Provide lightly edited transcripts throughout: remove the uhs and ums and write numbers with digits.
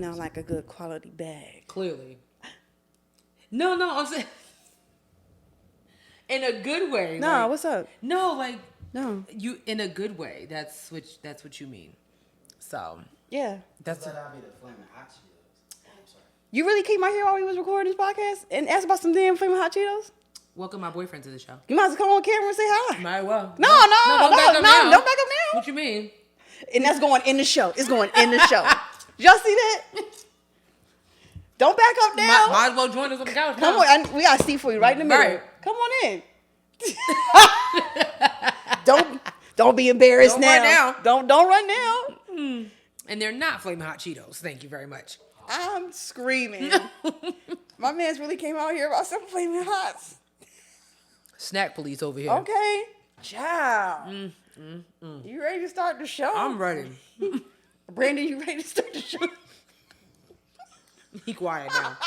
like a good quality bag. Clearly. No, I'm saying in a good way. No, like, what's up? No, like No. you in a good way. That's what you mean. So Yeah. that's But I'll be the flaming hot Cheetos. Oh, I'm sorry. You really came out here while we was recording this podcast and asked about some damn flaming hot Cheetos? welcome my boyfriend to the show. You might as well come on camera and say hi. Might well. No, don't back up now. don't back up now. What you mean? And that's going in the show. It's going in the show. Y'all see that? Don't back up now. Might as well join us on the couch. Come now. on, we got a seat for you right in the middle. Right. Come on in. don't be embarrassed Don't now. run now. Don't run now. And they're not flaming hot Cheetos. Thank you very much. I'm screaming. My man's really came out here about some flaming hots. Snack police over here. Okay. Ciao. You ready to start the show? I'm ready. Brandon, you ready to start the show? Be quiet now.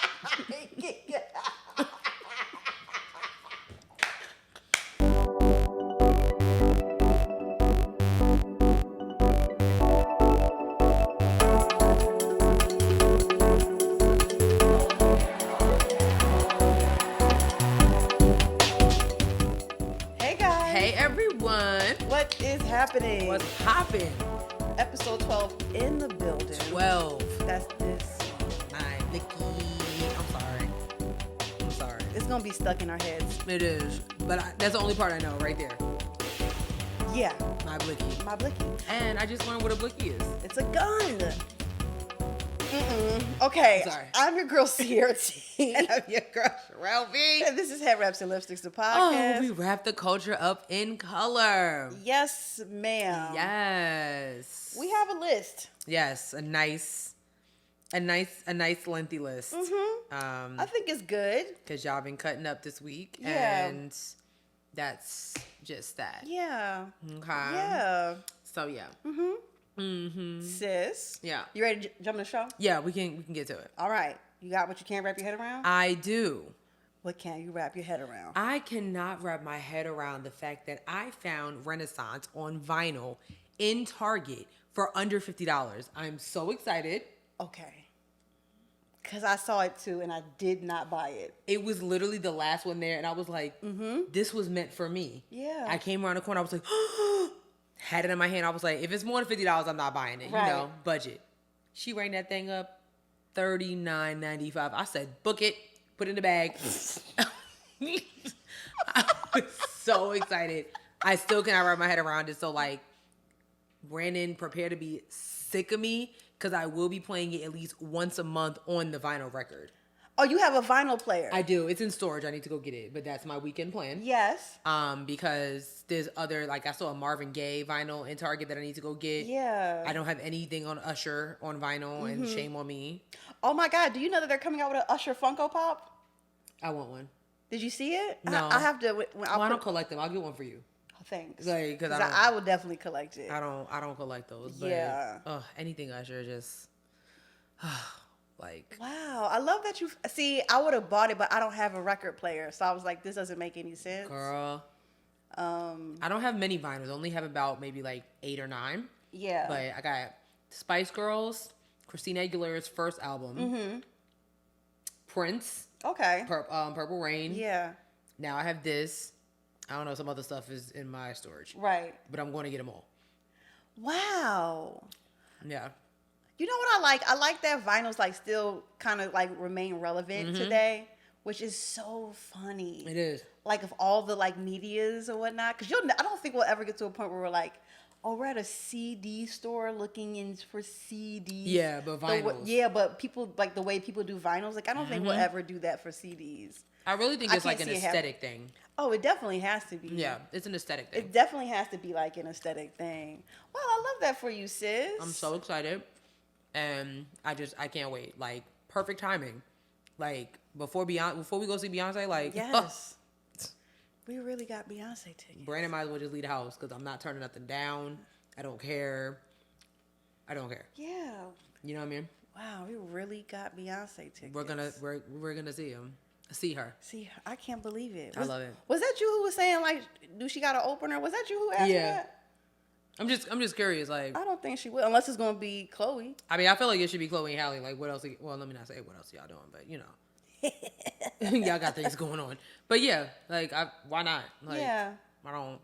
Hey guys. Hey everyone. What is happening? What's poppin'? Episode 12 in the building. 12. That's this. My Blicky. I'm sorry. It's gonna be stuck in our heads. It is. But that's the only part I know right there. Yeah. My Blicky. My blicky. And I just learned what a Blicky is. It's a gun. Okay. Sorry. I'm your girl Sierra T. And I'm your girl, Sherelle B. And this is Headwraps and Lipsticks, the Oh, podcast. we wrap the culture up in color. Yes, ma'am. Yes. We have a list. Yes, a nice lengthy list. I think it's good. Because y'all been cutting up this week. Yeah. And that's just that. Yeah. Okay. Yeah. So yeah. Sis. Yeah. You ready to jump in the show? Yeah, we can get to it. All right. You got what you can't wrap your head around? I do. What can't you wrap your head around? I cannot wrap my head around the fact that I found Renaissance on vinyl in Target for under $50. I'm so excited. Okay. Because I saw it too and I did not buy it. It was literally the last one there, and I was like, this was meant for me. Yeah. I came around the corner, I was like, had it in my hand. I was like, if it's more than $50, I'm not buying it. Right. You know, budget. She rang that thing up $39.95. I said, book it, put it in the bag. I was so excited. I still cannot wrap my head around it. So, like, Brandon, prepare to be sick of me because I will be playing it at least once a month on the vinyl record. Oh, you have a vinyl player? I do. It's in storage. I need to go get it, but that's my weekend plan. Yes. Because there's other, like, I saw a Marvin Gaye vinyl in Target that I need to go get. Yeah. I don't have anything on Usher on vinyl, and shame on me. Oh my God. Do you know that they're coming out with an Usher Funko Pop? I want one. Did you see it? No. I have to. I don't collect them. I'll get one for you. Thanks. Like, 'cause I would definitely collect it. I don't collect those. But, Yeah. anything Usher just, like. Wow. I love that you. See, I would have bought it, but I don't have a record player. So I was like, this doesn't make any sense. Girl. I don't have many vinyls. I only have about maybe like 8 or 9. Yeah. But I got Spice Girls, Christina Aguilera's first album, Prince, Okay. Purple Rain. Yeah. Now I have this. I don't know, some other stuff is in my storage. Right. But I'm going to get them all. Wow. Yeah. You know what I like? I like that vinyls like still kind of like remain relevant today, which is so funny. It is. Like of all the like medias or whatnot, because I don't think we'll ever get to a point where we're like, oh, we're at a CD store looking in for CDs. Yeah, but vinyls. But people like the way people do vinyls. Like I don't think we'll ever do that for CDs. I really think it's like an aesthetic thing. Oh, it definitely has to be. Yeah, it's an aesthetic thing. It definitely has to be like an aesthetic thing. Well, I love that for you, sis. I'm so excited. And I can't wait. Like, perfect timing. Like, before we go see Beyonce, like, yes. We really got Beyonce tickets. Brandon might as well just leave the house because I'm not turning nothing down. I don't care. Yeah. You know what I mean? Wow, we really got Beyonce tickets. We're gonna see her. See, I can't believe it. I love it. Was that you who was saying like, do she got an opener? Was that you who asked me that? I'm just curious. Like, I don't think she will, unless it's gonna be Chloe. I mean, I feel like it should be Chloe and Halle. Like, what else? Well, let me not say what else y'all doing, but you know, y'all got things going on. But yeah, like, why not? Like, Yeah. I don't.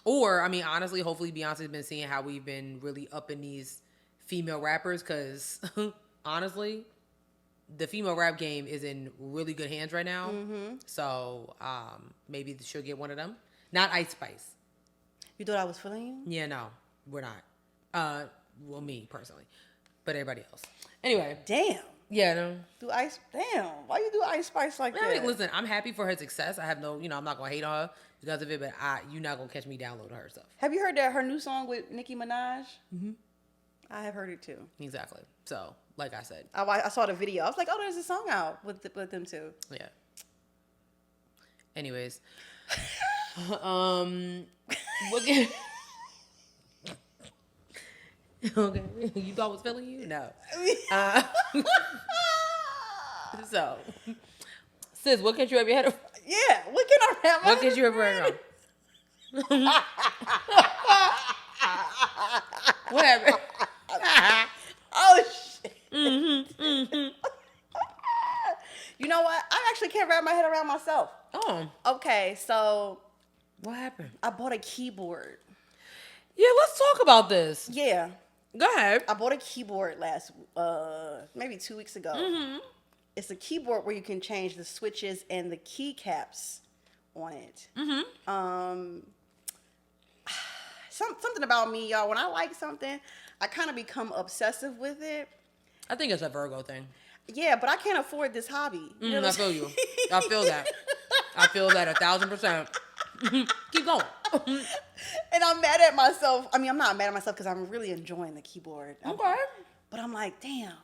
Or, I mean, honestly, hopefully Beyonce's been seeing how we've been really upping these female rappers, because honestly, the female rap game is in really good hands right now. Mm-hmm. So maybe she'll get one of them. Not Ice Spice. You thought I was feeling you? Yeah, no, we're not. Well, me personally, but everybody else. Anyway. Damn. Yeah, no. Damn. Why you do Ice Spice like that? I mean, listen, I'm happy for her success. I have no, I'm not gonna hate on her because of it, but you're not gonna catch me downloading her stuff. Have you heard her new song with Nicki Minaj? Mm-hmm. I have heard it too. Exactly. So, like I said, I saw the video. I was like, oh, there's a song out with them too. Yeah. Anyways, what? Okay, you thought I was feeling you? No. So, sis, what can you have your head? Yeah, what can I have? What can you have your head on? What happened? Oh shit! Mm-hmm. You know what? I actually can't wrap my head around myself. Oh. Okay, so What happened? I bought a keyboard. Yeah, let's talk about this. Yeah. Go ahead. I bought a keyboard maybe 2 weeks ago. Mm-hmm. It's a keyboard where you can change the switches and the keycaps on it. Mm-hmm. Something about me, y'all. When I like something, I kind of become obsessive with it. I think it's a Virgo thing. Yeah, but I can't afford this hobby. You know I feel you. I feel that. I feel that 1,000%. Keep going. And I'm mad at myself. I mean, I'm not mad at myself because I'm really enjoying the keyboard. Okay. But I'm like, damn,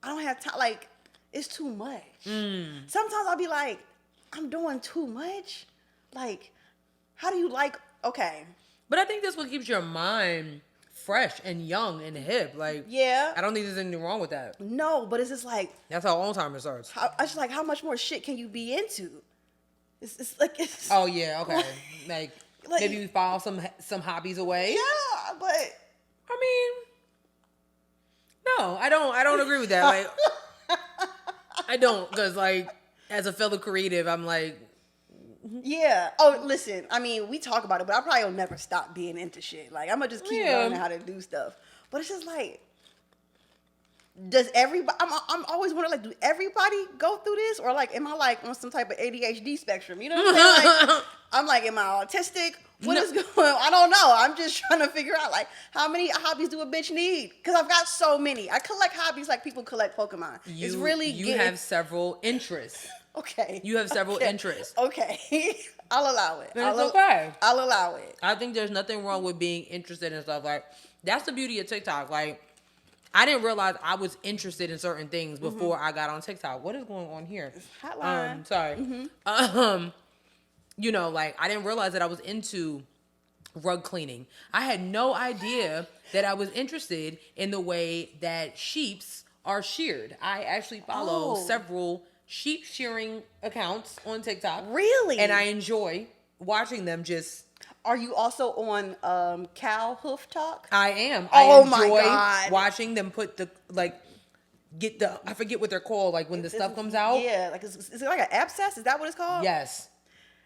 I don't have time. Like, it's too much. Sometimes I'll be like, I'm doing too much. Like, how do you like, okay. But I think that's what keeps your mind fresh and young and hip. Like, Yeah. I don't think there's anything wrong with that. No, but it's just like, That's how Alzheimer's starts. I just like, how much more shit can you be into? It's like, it's, Oh, yeah, okay. Like maybe we file some hobbies away. yeah, but. I mean, no, I don't agree with that. Like, I don't, because, like, as a fellow creative, I'm like, Yeah. Oh, listen. I mean, we talk about it, but I probably will never stop being into shit. Like, I'm gonna just keep learning how to do stuff. But it's just like, does everybody? I'm always wondering, like, do everybody go through this, or like, am I like on some type of ADHD spectrum? You know what I'm saying? Like, I'm like, am I autistic? What is going on? I don't know. I'm just trying to figure out, like, how many hobbies do a bitch need? Because I've got so many. I collect hobbies like people collect Pokemon. It's really you have several interests. Okay. You have several interests. Okay. I'll allow it. And it's okay. I'll allow it. I think there's nothing wrong with being interested in stuff. Like, that's the beauty of TikTok. Like, I didn't realize I was interested in certain things before I got on TikTok. What is going on here? Hotline. Sorry. You know, like, I didn't realize that I was into rug cleaning. I had no idea that I was interested in the way that sheeps are sheared. I actually follow several sheep shearing accounts on TikTok. Really? And I enjoy watching them just... Are you also on Cow Hoof Talk? I am. Oh, I my enjoy God. watching them put the, like, get the... I forget what they're called, like, when the stuff comes out. Yeah, like, is it like an abscess? Is that what it's called? Yes.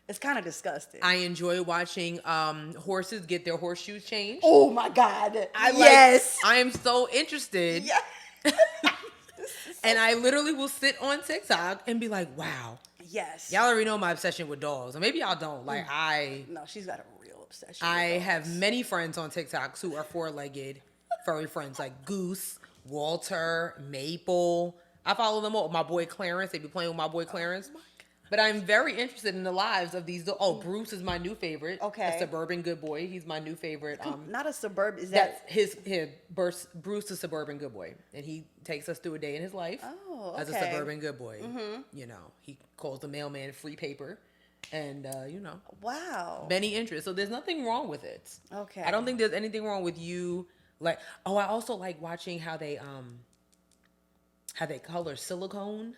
It's kind of disgusting. I enjoy watching horses get their horseshoes changed. Oh, my God. Yes. I am so interested. Yeah. And I literally will sit on TikTok and be like, wow. Yes. Y'all already know my obsession with dogs. Or maybe y'all don't. Like, No, she's got a real obsession. I with have dogs. many friends on TikTok who are four-legged furry friends, like Goose, Walter, Maple. I follow them all. My boy Clarence. They be playing with my boy Clarence. But I'm very interested in the lives of these. Oh, Bruce is my new favorite. Okay. A suburban good boy. He's my new favorite. Not a suburb. Is That's that his Bruce, a suburban good boy, and he takes us through a day in his life as a suburban good boy. Mm-hmm. You know, he calls the mailman free paper, and you know, wow, many interests. So there's nothing wrong with it. Okay, I don't think there's anything wrong with you. Like, I also like watching how they color silicone.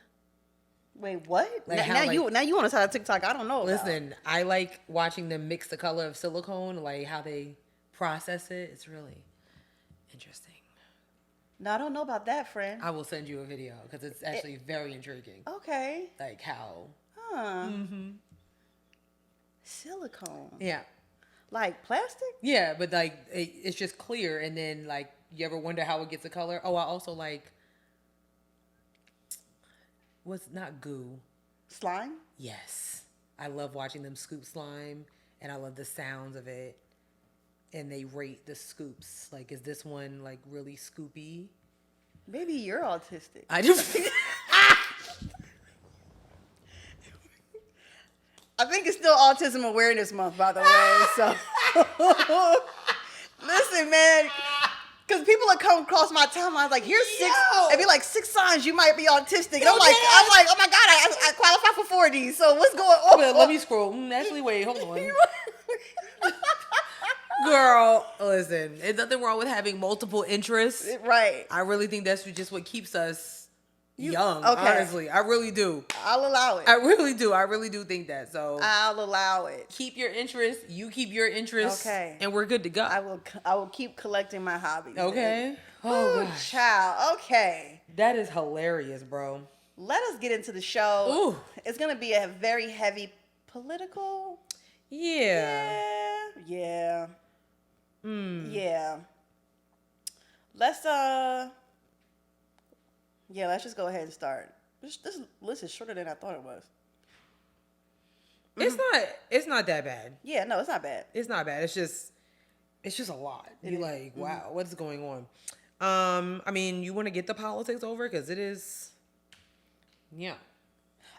Wait, what? Like now you on a side of TikTok I don't know about. Listen, I like watching them mix the color of silicone, like how they process it. It's really interesting. No, I don't know about that, friend. I will send you a video because it's actually very intriguing. Okay. Like how. Huh. Mm-hmm. Silicone. Yeah. Like plastic? Yeah, but like it's just clear, and then like you ever wonder how it gets a color? Oh, I also like what's not goo. Slime? Yes. I love watching them scoop slime, and I love the sounds of it. And they rate the scoops. Like, is this one like really scoopy? Maybe you're autistic. I do. I think it's still Autism Awareness Month, by the way. So, listen, man, because people have come across my timeline like, here's six. It'd be like 6 signs you might be autistic. And I'm like, oh my god, I qualify for 4 of these. So what's going on? Let me scroll. Actually, wait, hold on. Girl, listen, there's nothing wrong with having multiple interests. Right. I really think that's just what keeps us young, okay. honestly. I really do. I'll allow it. I really do. I really do think that. So I'll allow it. keep your interest. You keep your interest. Okay. And we're good to go. I will keep collecting my hobbies. Okay. Oh, gosh. Child. Okay. That is hilarious, bro. Let us get into the show. Ooh. It's going to be a very heavy political. Yeah. Yeah. Yeah. Let's just go ahead and start. This list is shorter than I thought it was. It's not that bad. Yeah, no, it's not bad. It's not bad. It's just a lot. You're like, wow, what's going on? I mean, you want to get the politics over because it is. Yeah.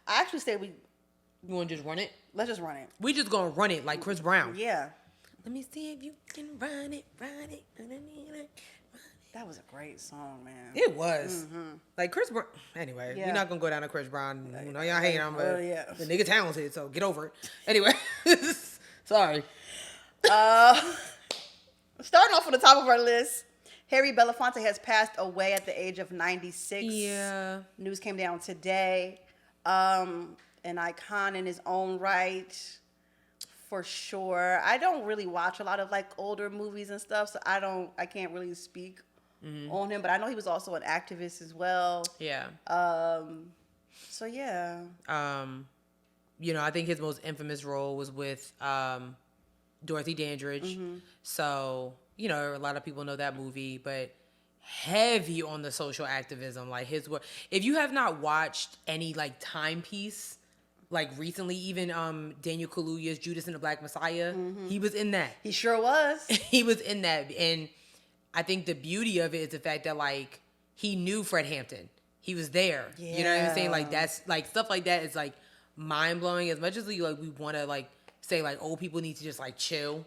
I actually say You want to just run it? let's just run it. We just gonna run it like Chris Brown. Yeah. Let me see if you can run it. That was a great song, man. It was. Like Chris Brown. Anyway, Yeah. we're not gonna go down to Chris Brown. You know, y'all hate him, but yeah. the nigga talented, so get over it. Anyway, sorry. Starting off on the top of our list, Harry Belafonte has passed away at the age of 96. Yeah. News came down today. An icon in his own right, for sure. I don't really watch a lot of like older movies and stuff, so I can't really speak on him. But I know he was also an activist as well. Yeah. So yeah. You know, I think his most infamous role was with Dorothy Dandridge. So, you know, a lot of people know that movie, but heavy on the social activism, like his work. If you have not watched any like timepiece, like recently, even Daniel Kaluuya's Judas and the Black Messiah, he was in that. He sure was. He was in that. And I think the beauty of it is the fact that like he knew Fred Hampton. He was there. Yeah. You know what I'm saying? Like that's like stuff like that is like mind blowing. As much as we want to like say like old people need to just like chill.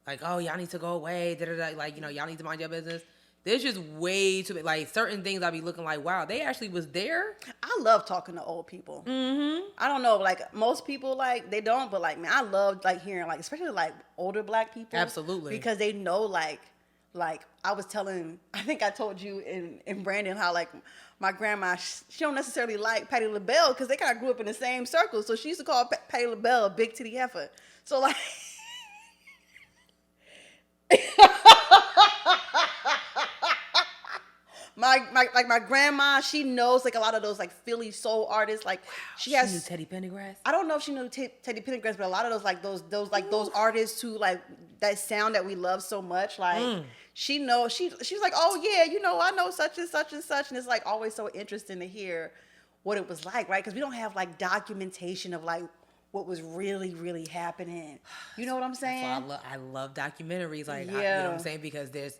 Like, oh, y'all need to go away. Like, you know, y'all need to mind your business. There's just way too many, like, certain things I be looking like, wow, they actually was there. I love talking to old people. I don't know, like, most people, like, they don't, but, like, man, I love, like, hearing, like, especially, like, older black people. Absolutely. Because they know, like, I was telling, I think I told you in Brandon how, like, my grandma, she don't necessarily like Patti LaBelle because they kind of grew up in the same circle. So she used to call Patti LaBelle a big titty heifer. So, like... my grandma, she knows like a lot of those like Philly soul artists. Like she has knew Teddy Pendergrass. I don't know if she knew Teddy Pendergrass, but a lot of those like those artists who like that sound that we love so much. Like she knows she's like, oh yeah, you know, I know such and such and such, and it's like always so interesting to hear what it was like, right? Because we don't have like documentation of like what was really, really happening. You know what I'm saying? I love documentaries. Like, Yeah. you know what I'm saying? Because there's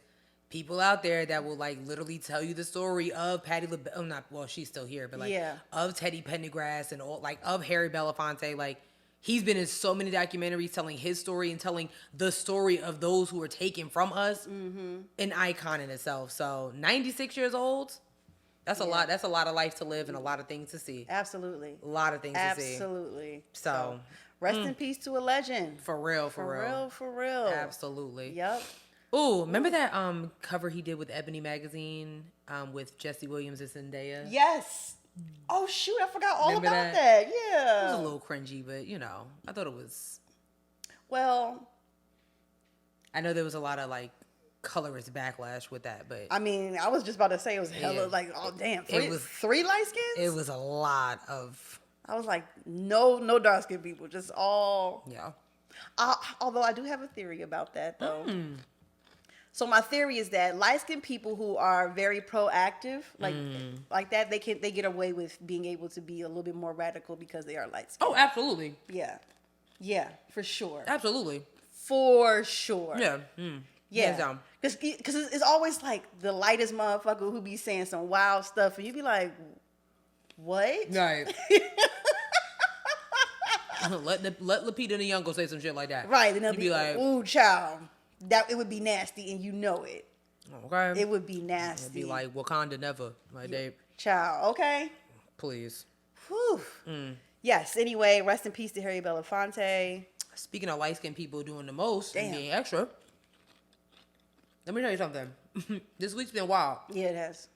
people out there that will like literally tell you the story of Patti LaBelle. She's still here, but like of Teddy Pendergrass and all, like of Harry Belafonte. Like he's been in so many documentaries telling his story and telling the story of those who were taken from us. An icon in itself. So 96 years old. That's a lot. That's a lot of life to live and a lot of things to see. Absolutely. A lot of things to see. Absolutely. So rest in peace to a legend. For real. For real. Absolutely. Yep. Ooh, remember that cover he did with Ebony Magazine with Jesse Williams and Zendaya? Yes. Oh shoot, I forgot all Remember about that? that. Yeah. It was a little cringy, but you know, I thought it was. Well, I know there was a lot of like colorist backlash with that, but I mean, I was just about to say it was hella like, oh damn, three light skins? it was a lot of. I was like, no dark skinned people, just all. Yeah. Although I do have a theory about that though. So my theory is that light skinned people who are very proactive, like that, they get away with being able to be a little bit more radical because they are light skinned. Oh, absolutely. Yeah, for sure. Absolutely. For sure. Yeah. Yeah. Because it's always like the lightest motherfucker who be saying some wild stuff, and you be like, what? Right. let Lupita Nyong'o say some shit like that. Right, and they'll you be like, ooh, child. That it would be nasty, and you know it. Okay. It would be nasty. It'd be like Wakanda never, like they. Child, okay. Please. Whew. Yes. Anyway, rest in peace to Harry Belafonte. Speaking of light skinned people doing the most and Damn. being extra, let me tell you something. This week's been wild. Yeah, it has.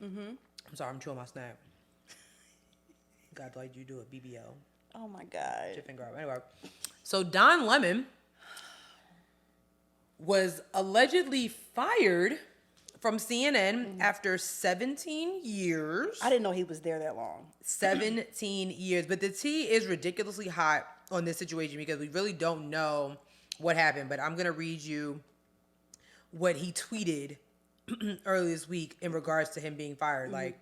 I'm sorry, I'm chewing my snack. God, like you do a BBL. Oh my God. Chip and grab. Anyway, so Don Lemon was allegedly fired from CNN after 17 years. I didn't know he was there that long. 17 years. But the tea is ridiculously hot on this situation because we really don't know what happened. But I'm going to read you what he tweeted earlier this week in regards to him being fired. Like,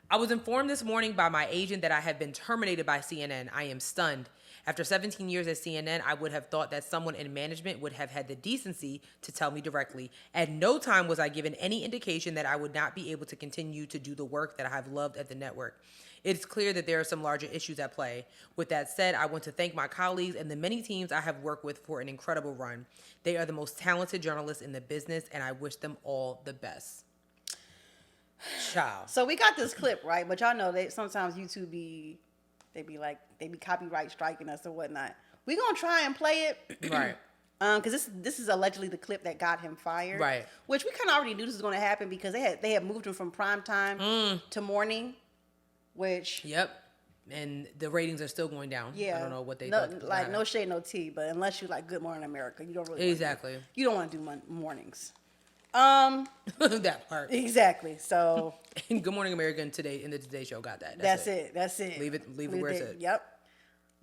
I was informed this morning by my agent that I have been terminated by CNN. I am stunned. After 17 years at CNN, I would have thought that someone in management would have had the decency to tell me directly. At no time was I given any indication that I would not be able to continue to do the work that I have loved at the network. It's clear that there are some larger issues at play. With that said, I want to thank my colleagues and the many teams I have worked with for an incredible run. They are the most talented journalists in the business, and I wish them all the best. Child. So we got this clip, right? But y'all know that sometimes YouTube be copyright striking us or whatnot. We gonna try and play it, Right. Because this is allegedly the clip that got him fired, Right. Which we kind of already knew this was gonna happen because they had moved him from prime time to morning, which Yep. And the ratings are still going down. yeah, I don't know what they no, thought. like no shade, no tea, but unless you like Good Morning America, you don't really Exactly. you don't want to do mornings. That part. Exactly. So And Good Morning America and Today in the Today Show got that. that's it. That's it. Leave it where it's at. Yep.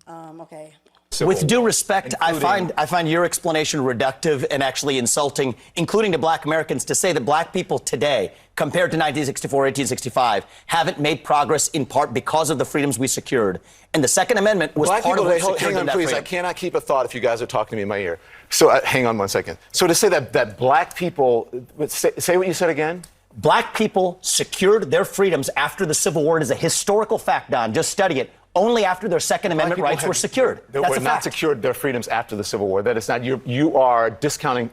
Okay. With due respect, I find your explanation reductive and actually insulting, including to black Americans, to say that black people today, compared to 1964, 1865, haven't made progress in part because of the freedoms we secured. And the Second Amendment was black part of people, what secured hang on, that please. freedom. I cannot keep a thought if you guys are talking to me in my ear. So hang on one second. So to say that black people, say what you said again. Black people secured their freedoms after the Civil War. It is a historical fact, Don. Just study it. Only after their Second Amendment rights were secured. They That's were a not fact. secured their freedoms after the Civil War. That is not, you are discounting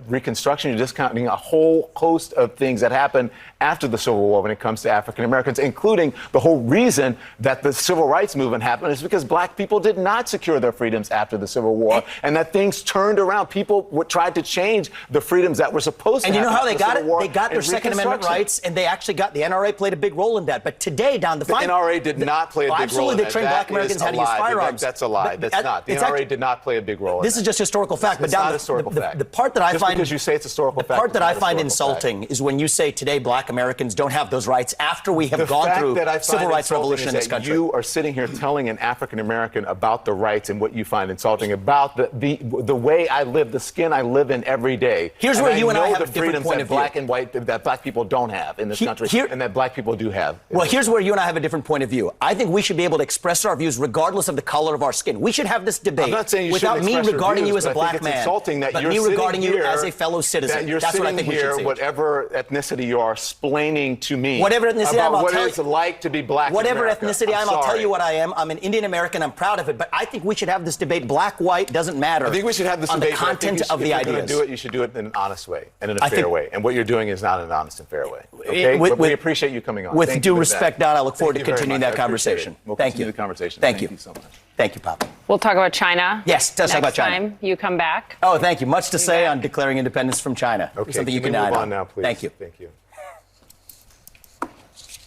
Reconstruction. You're discounting a whole host of things that happened after the Civil War when it comes to African Americans, including the whole reason that the Civil Rights Movement happened is because black people did not secure their freedoms after the Civil War, and that things turned around. People tried to change the freedoms that were supposed to And you know how they got it? War They got their Second Amendment rights, and they actually got the NRA played a big role in that. But today, Don, the NRA did not play a big role absolutely, in they that. trained black Americans how to use firearms. That's a lie. That's not. The It's NRA actually- did not play a big role in This that. is just historical fact. It's But Don, not historical fact. The part that I Just find because you say it's historical fact. The part that I it's not find historical insulting fact. is when you say today black Americans don't have those rights after we have The gone fact through that I find civil rights insulting revolution is in this that country. You are sitting here telling an African American about the rights and what you find insulting about the way I live, the skin I live in every day. Here's where you and I know have a the different freedoms point that of view. black and white that black people don't have in this country, and that black people do have. Well, here's where you and I have a different point of view. I think we should be able to express our views regardless of the color of our skin. We should have this debate I'm not saying you without shouldn't me express your regarding views, you as a but I black think it's man, insulting that but you're me sitting regarding you here, as a fellow citizen. that you're That's sitting what I think we here, should see. whatever ethnicity you are, explaining to me Whatever ethnicity I am, about I'll what tell it's you- like to be black. Whatever in America. ethnicity I am, I'm I'll tell sorry. you what I am. I'm an Indian American. I'm proud of it. But I think we should have this debate. Black, white, doesn't matter. I think we should have this on debate. the but I think content you should- of the if you're ideas. going to do it, you should do it in an honest way and in a I fair think- way. And what you're doing is not an honest and fair way. Okay? With- But we appreciate you coming on. With Thank due you for respect, that. Don, I look forward Thank to you very continuing much. that I appreciate conversation. it. We'll Thank continue you. the conversation. Thank you. You so much. Thank you, Papa. We'll talk about China. Yes, let's talk about China. Next time you come back. Oh, thank you. Much to say on declaring independence from China. Okay, Something you can can we add move on now, please? Thank you. Thank you.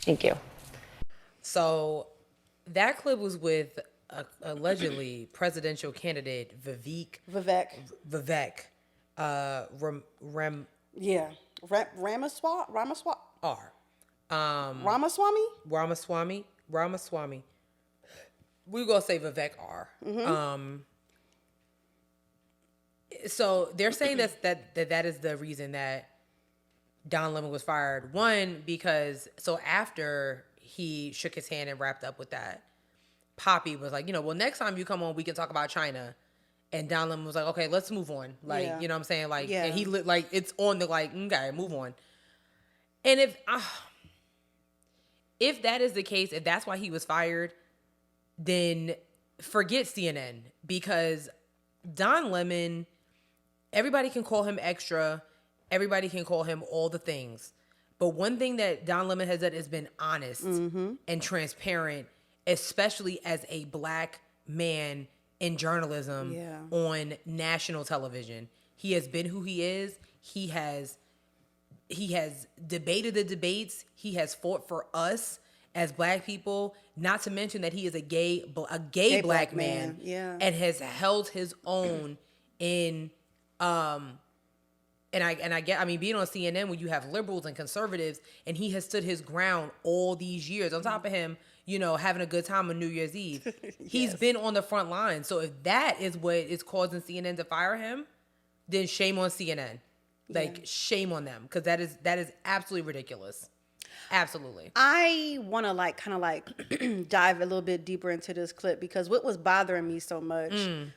Thank you. So that clip was with allegedly presidential candidate Vivek. Yeah. Ramaswamy? R. Ramaswamy? Ramaswamy. We're gonna say Vivek R. So they're saying that is the reason that Don Lemon was fired. One, because after he shook his hand and wrapped up with that, Poppy was like, well, next time you come on, we can talk about China. And Don Lemon was like, okay, let's move on. Like, Yeah. you know what I'm saying? Like, Yeah. and he like it's on the like, okay, move on. And if that is the case, if that's why he was fired, then forget CNN, because Don Lemon, everybody can call him extra, everybody can call him all the things. But one thing that Don Lemon has done is been honest and transparent, especially as a black man in journalism on national television. He has been who he is. He has debated the debates. He has fought for us as black people, not to mention that he is a gay black man, and has held his own in being on CNN when you have liberals and conservatives, and he has stood his ground all these years. On top of him, having a good time on New Year's Eve. He's been on the front line. So if that is what is causing CNN to fire him, then shame on CNN. Like, shame on them, because that is absolutely ridiculous. Absolutely. I want to dive a little bit deeper into this clip, because what was bothering me so much,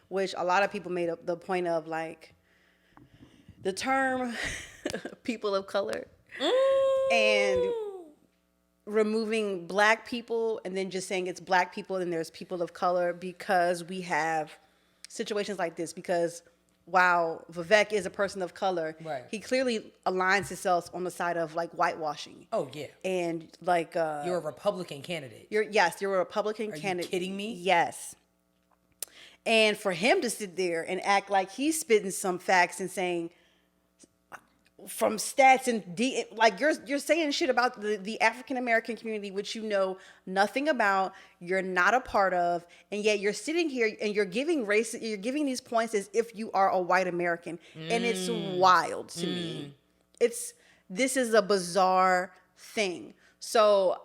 which a lot of people made up the point of, like, the term people of color and removing black people and then just saying it's black people and there's people of color, because we have situations like this. Because while Vivek is a person of color, right, he clearly aligns himself on the side of like whitewashing. Oh yeah. And like you're a Republican candidate. You're a Republican candidate. Are you kidding me? Yes. And for him to sit there and act like he's spitting some facts and saying from stats and like you're saying shit about the African American community, which you know nothing about, you're not a part of, and yet you're sitting here and you're giving these points as if you are a white American, and it's wild to me. This is a bizarre thing. So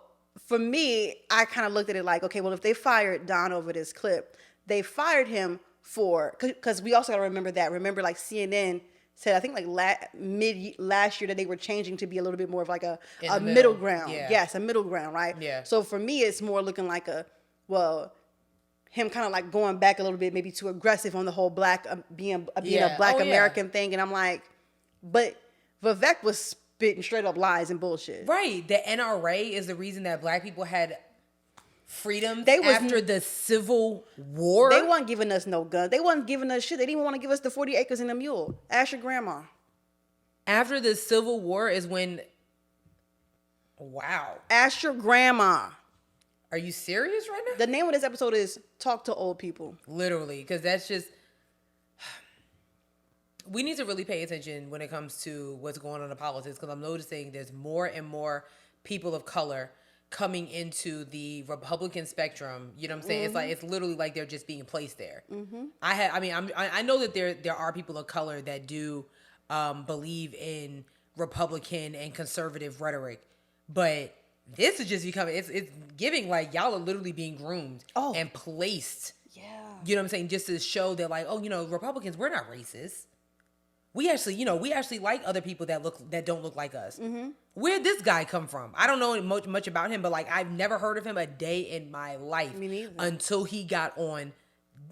for me, I kind of looked at it like, okay, well, if they fired Don over this clip, they fired him because we also got to remember like CNN said, I think like mid last year, that they were changing to be a little bit more of like a middle ground. Yeah. Yes, a middle ground, right? Yeah. So for me, it's more looking like him kind of like going back a little bit, maybe too aggressive on the whole black being a black American thing. And I'm like, but Vivek was spitting straight up lies and bullshit. Right. The NRA is the reason that black people had freedom after the Civil War. They weren't giving us no guns. They wasn't giving us shit. They didn't even want to give us the 40 acres and a mule. Ask your grandma. After the Civil War is when... Wow. Ask your grandma. Are you serious right now? The name of this episode is Talk to Old People. Literally, because that's just... We need to really pay attention when it comes to what's going on in politics, because I'm noticing there's more and more people of color coming into the Republican spectrum. You know what I'm saying? It's literally like they're just being placed there. I know that there are people of color that do believe in Republican and conservative rhetoric, but this is just becoming, it's giving like y'all are literally being groomed and placed. Yeah. You know what I'm saying? Just to show that like, Republicans, we're not racist. We actually like other people that don't look like us. Where'd this guy come from? I don't know much about him, but like I've never heard of him a day in my life. Me neither. Until he got on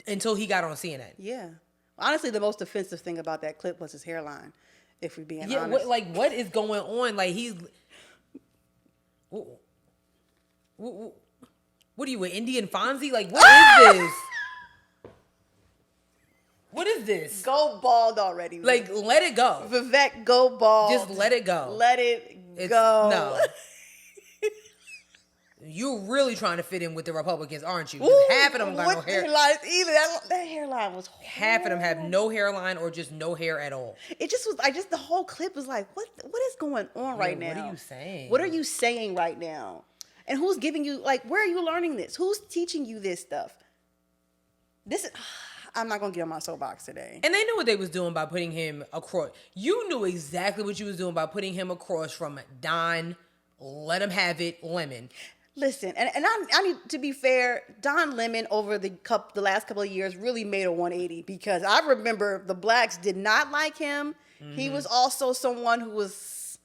CNN. Yeah. Honestly, the most offensive thing about that clip was his hairline, if we're being honest. What is going on? Like he's... What are you, an Indian Fonzie? Like, what is this? What is this? Go bald already. Like, let it go. Vivek, go bald. Just let it go. Let it go. No. You're really trying to fit in with the Republicans, aren't you? Ooh, half of them got no hair. That hairline was horrible. Half of them have no hairline or just no hair at all. It just was, the whole clip was like, what is going on right now? What are you saying? What are you saying right now? And who's giving you, like, where are you learning this? Who's teaching you this stuff? This is... I'm not gonna get on my soapbox today. And they knew what they was doing by putting him across. You knew exactly what you was doing by putting him across from Don, let him have it, Lemon. Listen, and I need to be fair. Don Lemon over the last couple of years really made a 180 because I remember the blacks did not like him. He was also someone who was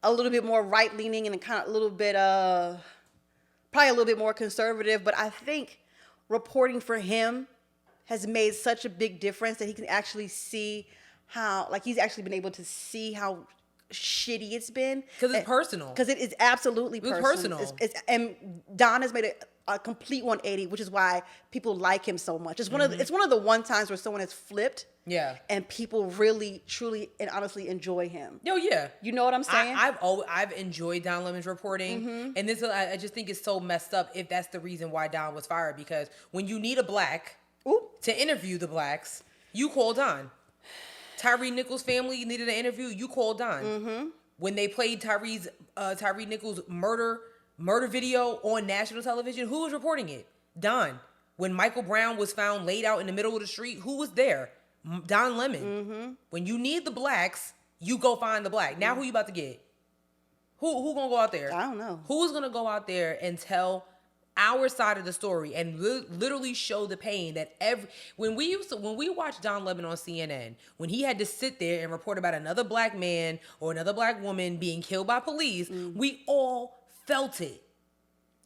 a little bit more right leaning and kind of a little bit probably a little bit more conservative. But I think reporting for him has made such a big difference that he can actually see how, like, he's actually been able to see how shitty it's been Because it's personal. because it is absolutely personal. And Don has made a complete 180, which is why people like him so much. It's one of the one times where someone has flipped, and people really, truly, and honestly enjoy him. Yo, yeah. You know what I'm saying? I've enjoyed Don Lemon's reporting, and this I just think it's so messed up if that's the reason why Don was fired. Because when you need a black to interview the blacks, you call Don. Tyree Nichols' family needed an interview, you called Don. When they played Tyree Nichols' murder video on national television, who was reporting it? Don. When Michael Brown was found laid out in the middle of the street, who was there? Don Lemon. When you need the blacks, you go find the black. Now who you about to get? Who gonna go out there? I don't know. Who's gonna go out there and tell our side of the story and literally show the pain that when we watched Don Lemon on CNN, when he had to sit there and report about another black man or another black woman being killed by police, we all felt it.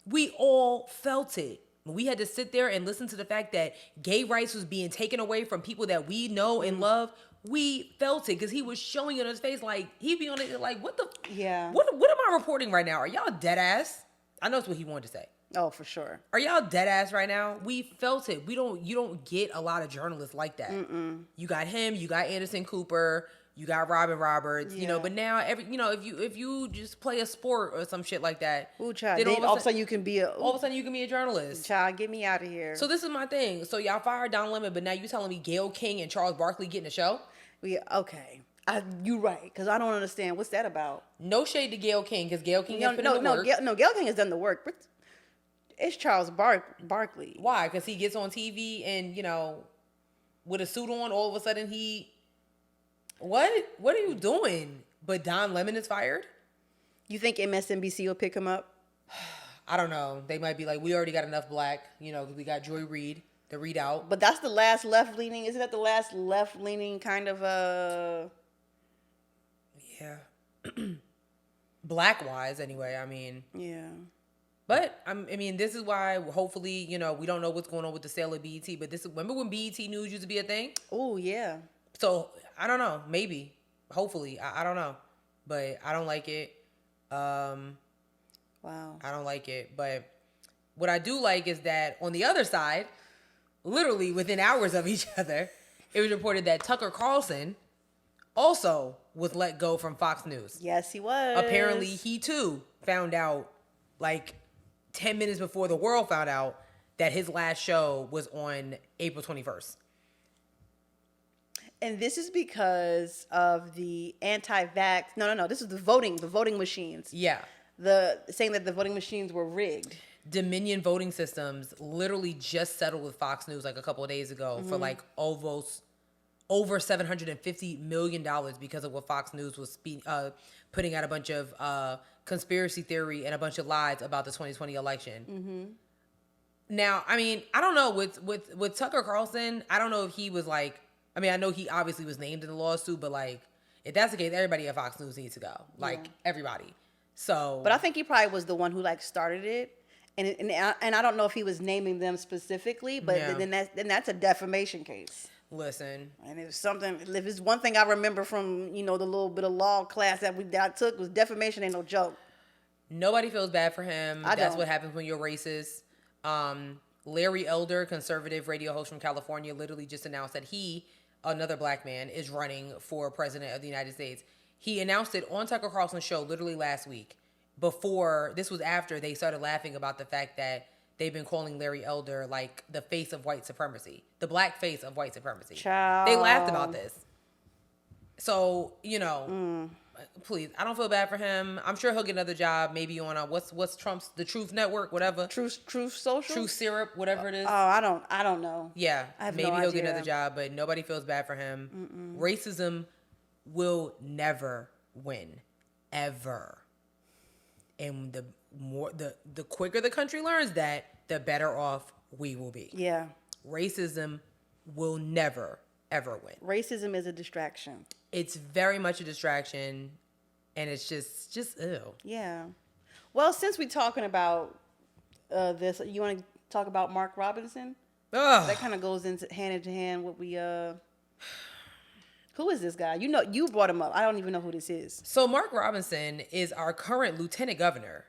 We all felt it. When we had to sit there and listen to the fact that gay rights was being taken away from people that we know and love, we felt it because he was showing it on his face like he'd be on it like, what the? Yeah. What am I reporting right now? Are y'all dead ass? I know that's what he wanted to say. Oh, for sure. Are y'all dead ass right now? We felt it. You don't get a lot of journalists like that. You got him, you got Anderson Cooper, you got Robin Roberts, you know, but now if you just play a sport or some shit like that, Then all of a sudden you can be a journalist. Child, get me out of here. So this is my thing. So y'all fired Don Lemon, but now you telling me Gayle King and Charles Barkley getting a show? Okay. You right, because I don't understand. What's that about? No shade to Gayle King, because Gayle King has put in the work. Gayle King has done the work. But it's Charles Barkley. Why? Because he gets on TV and, with a suit on, all of a sudden What are you doing? But Don Lemon is fired? You think MSNBC will pick him up? I don't know. They might be like, we already got enough black. We got Joy Reid, the Read Out. But that's the last left-leaning. Isn't that the last left-leaning kind of Yeah. Black-wise, anyway, I mean. Yeah. But, this is why, hopefully, we don't know what's going on with the sale of BET. But remember when BET News used to be a thing? Oh, yeah. So, I don't know. Maybe. Hopefully. I don't know. But I don't like it. Wow. I don't like it. But what I do like is that on the other side, literally within hours of each other, it was reported that Tucker Carlson also was let go from Fox News. Yes, he was. Apparently, he too found out, like 10 minutes before the world found out, that his last show was on April 21st. And this is because of the anti-vax. No. This is the voting machines. Yeah. Saying that the voting machines were rigged. Dominion Voting Systems literally just settled with Fox News like a couple of days ago for like almost over $750 million because of what Fox News was putting out a bunch of conspiracy theory and a bunch of lies about the 2020 election. Now, I don't know with Tucker Carlson. I don't know if he was like. I know he obviously was named in the lawsuit, but like, if that's the case, everybody at Fox News needs to go. Like everybody. So, but I think he probably was the one who like started it, and I don't know if he was naming them specifically, but then that's a defamation case. Listen, and if it's one thing I remember from the little bit of law class that I took was defamation ain't no joke. Nobody feels bad for him. That's what happens when you're racist. Larry Elder, conservative radio host from California, literally just announced that another black man, is running for president of the United States. He announced it on Tucker Carlson's show literally last week. This was after they started laughing about the fact that they've been calling Larry Elder like the face of white supremacy, the black face of white supremacy. Child. They laughed about this. So, please. I don't feel bad for him. I'm sure he'll get another job, maybe on a what's Trump's the Truth Network, whatever. Truth Social. Truth Syrup, whatever it is. Oh, I don't know. Yeah, I have maybe no he'll idea. get another job, but nobody feels bad for him. Racism will never win, ever. And the quicker the country learns that, the better off we will be. Yeah. Racism will never, ever win. Racism is a distraction. It's very much a distraction, and it's just ew. Yeah. Well, since we're talking about this, you want to talk about Mark Robinson? Ugh. That kind of goes into hand what we Who is this guy? You know, you brought him up. I don't even know who this is. So Mark Robinson is our current lieutenant governor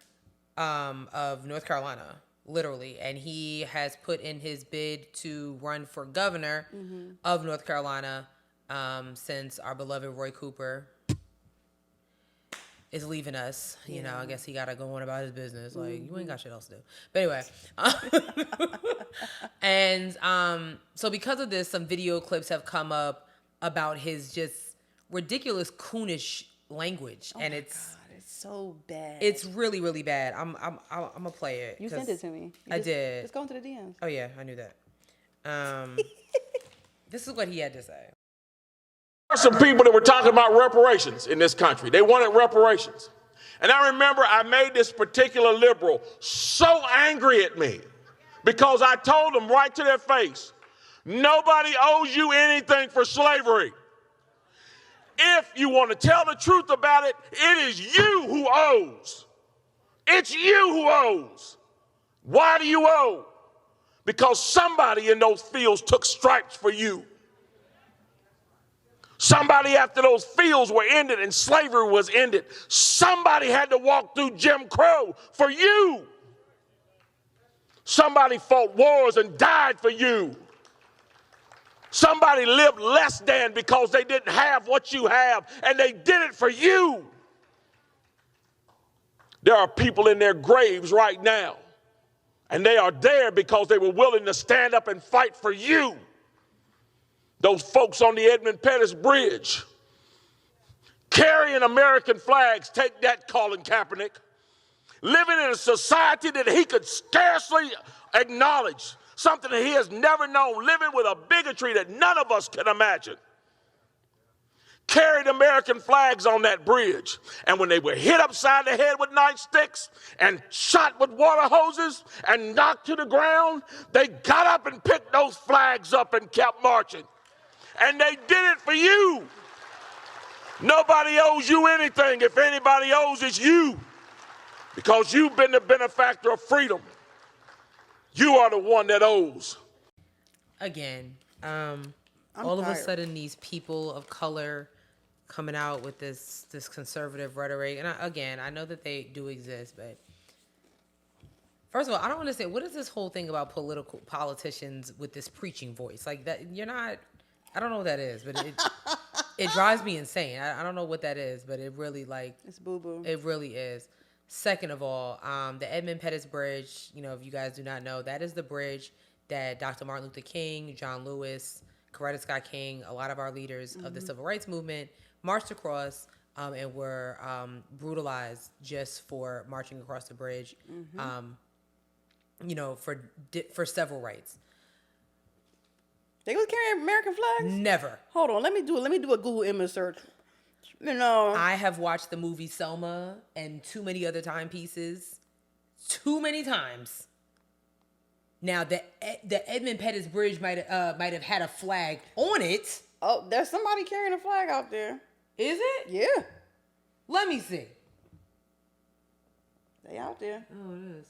of North Carolina, literally. And he has put in his bid to run for governor of North Carolina since our beloved Roy Cooper is leaving us. You know, I guess he got to go on about his business. Like, you ain't got shit else to do. But anyway. And so because of this, some video clips have come up about his just ridiculous coonish language, and it's so bad. It's really, really bad. I'm gonna play it. You sent it to me. I did. Just go into the DMs. Oh yeah, I knew that. This is what he had to say. There are some people that were talking about reparations in this country. They wanted reparations. And I remember I made this particular liberal so angry at me because I told them right to their face, nobody owes you anything for slavery. If you want to tell the truth about it, it is you who owes. It's you who owes. Why do you owe? Because somebody in those fields took stripes for you. Somebody, after those fields were ended and slavery was ended, somebody had to walk through Jim Crow for you. Somebody fought wars and died for you. Somebody lived less than because they didn't have what you have, and they did it for you. There are people in their graves right now, and they are there because they were willing to stand up and fight for you. Those folks on the Edmund Pettus Bridge carrying American flags, take that, Colin Kaepernick, living in a society that he could scarcely acknowledge, something that he has never known, living with a bigotry that none of us can imagine. Carried American flags on that bridge. And when they were hit upside the head with nightsticks and shot with water hoses and knocked to the ground, they got up and picked those flags up and kept marching. And they did it for you. Nobody owes you anything. If anybody owes, it's you. Because you've been the benefactor of freedom. You are the one that owes. Again, all of a sudden these people of color coming out with this conservative rhetoric. And I know that they do exist, but first of all, I don't understand. What is this whole thing about politicians with this preaching voice? Like that, you're not, I don't know what that is, but it drives me insane. I don't know what that is, but it really it's boo-boo. It really is. Second of all, the Edmund Pettus Bridge, you know, if you guys do not know, that is the bridge that Dr. Martin Luther King, John Lewis, Coretta Scott King, a lot of our leaders of the civil rights movement marched across and were brutalized just for marching across the bridge, you know, for several rights. They was carrying American flags? Never. Hold on, let me do a Google image search. You know, I have watched the movie Selma and too many other timepieces, too many times. Now the Edmund Pettus Bridge might have had a flag on it. Oh, there's somebody carrying a flag out there. Is it? Yeah, Let me see. they out there. Oh, it is.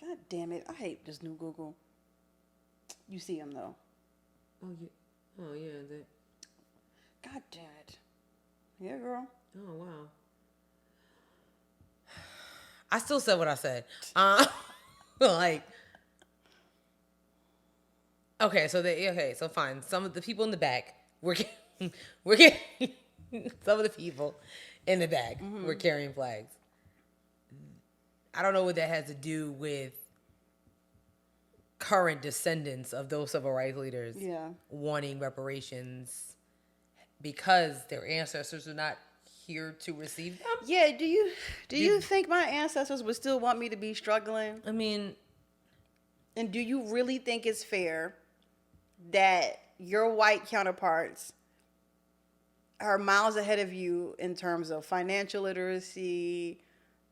God damn it! I hate this new Google. You see them though. Oh yeah. Oh yeah. God damn it. Yeah, girl. Oh wow. I still said what I said. Like. Okay, so fine. Some of the people in the back we're getting some of the people in the back were carrying flags. I don't know what that has to do with current descendants of those civil rights leaders wanting reparations because their ancestors are not here to receive them. Yeah, do you think my ancestors would still want me to be struggling? I mean, And do you really think it's fair that your white counterparts are miles ahead of you in terms of financial literacy,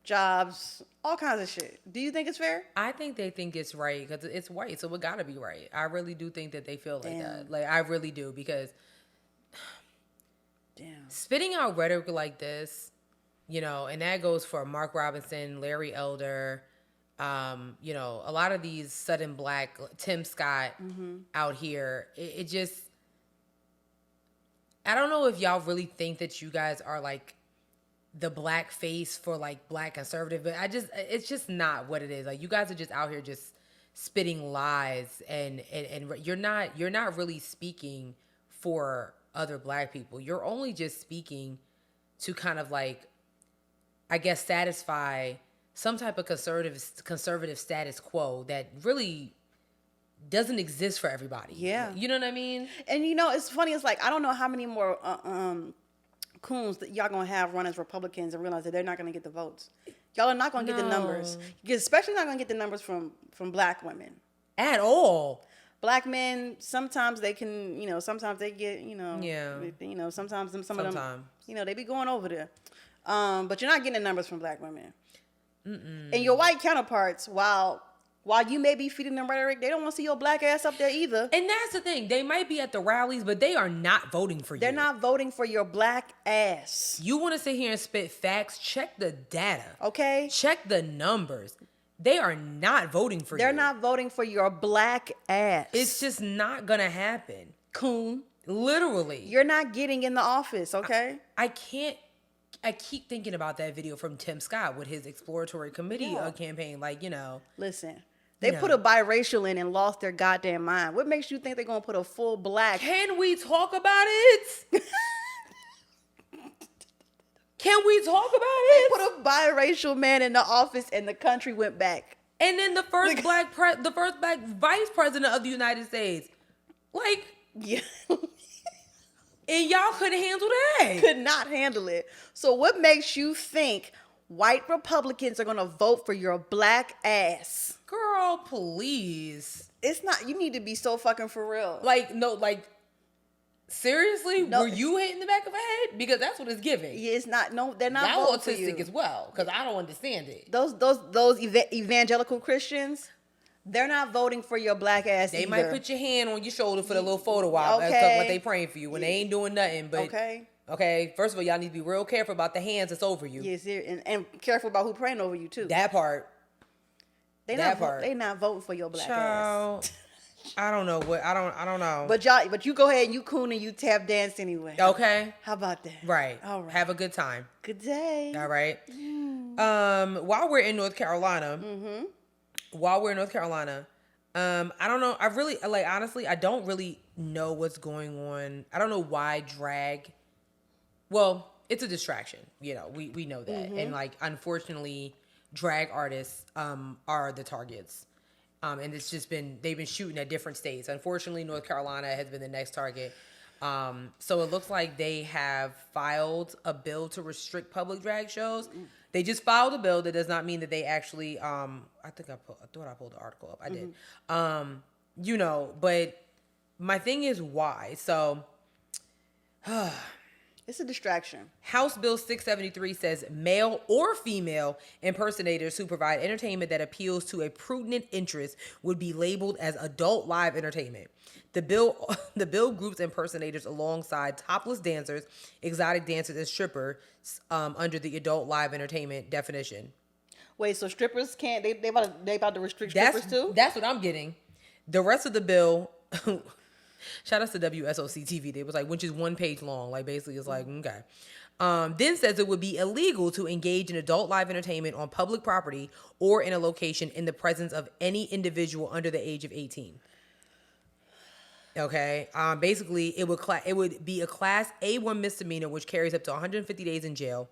jobs, all kinds of shit? Do you think it's fair? I think they think it's right because it's white, so it gotta be right. I really do think that they feel like Damn. that. Like, I really do, because Damn. spitting out rhetoric like this, you know, and that goes for Mark Robinson, Larry Elder, you know, a lot of these sudden black, Tim Scott out here. It just, I don't know if y'all really think that you guys are like the black face for like black conservative, but it's just not what it is. Like, you guys are just out here just spitting lies, and you're not really speaking for other black people. You're only just speaking to kind of like, I guess, satisfy some type of conservative status quo that really doesn't exist for everybody. Yeah. You know what I mean? And you know, it's funny. It's like, I don't know how many more coons that y'all gonna have run as Republicans and realize that they're not gonna get the votes. Y'all are not gonna get the numbers. You're especially not gonna get the numbers from black women. At all. Black men, sometimes they can, you know, sometimes they get, you know, Yeah. you know, sometimes some of them, Sometimes. you know, they be going over there. But you're not getting the numbers from black women. And your white counterparts, while you may be feeding them rhetoric, they don't want to see your black ass up there either. And that's the thing. They might be at the rallies, but they are not voting for you. They're not voting for your black ass. You want to sit here and spit facts? Check the data. Okay? Check the numbers. They are not voting for you. They're not voting for your black ass. It's just not going to happen. coon. Literally. You're not getting in the office, okay? I keep thinking about that video from Tim Scott with his exploratory committee campaign. Like, you know. Listen, they put a biracial in and lost their goddamn mind. What makes you think they're going to put a full black? Can we talk about it? Can we talk about They it? put a biracial man in the office and the country went back. And then the first black vice president of the United States. Like, Yeah. and y'all couldn't handle that. Could not handle it. So what makes you think white Republicans are going to vote for your black ass? Girl, please. It's not, you need to be so fucking for real. Like, no, like, seriously? No. Were you hitting the back of a head? Because that's what it's giving. Yeah, it's not, no, they're not Y'all voting for you. autistic as well, because I don't understand it. Those evangelical Christians, they're not voting for your black ass They either. might put your hand on your shoulder for the little photo op. Okay. That's what they praying for you when they ain't doing nothing. But Okay. First of all, y'all need to be real careful about the hands that's over you. Yes, and careful about who praying over you too. That part. They not voting for your black ass. Child, I don't know what I don't know. But you go ahead and you coon and you tap dance anyway. Okay. How about that? Right. All right. Have a good time. Good day. All right. While we're in North Carolina, I don't know. I really, like, honestly, I don't really know what's going on. I don't know why drag. Well, it's a distraction. You know, we know that. And, like, unfortunately, drag artists are the targets. And it's just they've been shooting at different states. Unfortunately, North Carolina has been the next target. So it looks like they have filed a bill to restrict public drag shows. They just filed a bill. That does not mean that they actually, I thought I pulled the article up. I did. You know, but my thing is why. So, It's a distraction. House Bill 673 says male or female impersonators who provide entertainment that appeals to a prudent interest would be labeled as adult live entertainment. The bill groups impersonators alongside topless dancers, exotic dancers, and strippers under the adult live entertainment definition. Wait, so strippers can't? They about to restrict strippers too? That's what I'm getting. The rest of the bill. Shout out to WSOC TV. They was like, which is one page long. Like, basically, it's like, okay. Then says it would be illegal to engage in adult live entertainment on public property or in a location in the presence of any individual under the age of 18. Okay. Basically, it would be a class A1 misdemeanor, which carries up to 150 days in jail.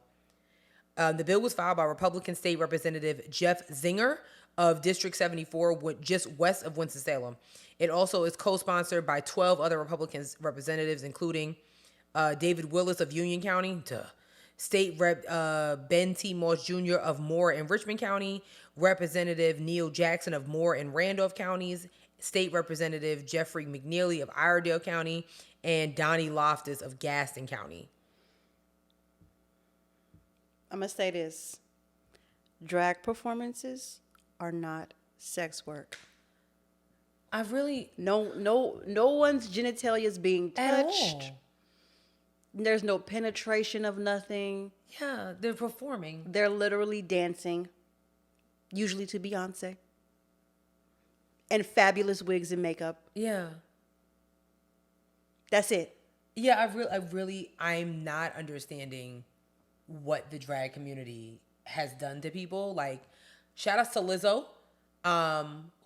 The bill was filed by Republican State Representative Jeff Zinger of District 74, just west of Winston-Salem. It also is co-sponsored by 12 other Republican representatives, including David Willis of Union County, State Rep Ben T. Moss Jr. of Moore and Richmond County, Representative Neil Jackson of Moore and Randolph Counties, State Representative Jeffrey McNeely of Iredell County, and Donnie Loftus of Gaston County. I'm going to say this. Drag performances are not sex work. I really No one's genitalia is being at touched. all. There's no penetration of nothing. Yeah, they're performing. They're literally dancing, usually to Beyonce, and fabulous wigs and makeup. Yeah. That's it. Yeah, I'm not understanding what the drag community has done to people. Like, shout outs to Lizzo,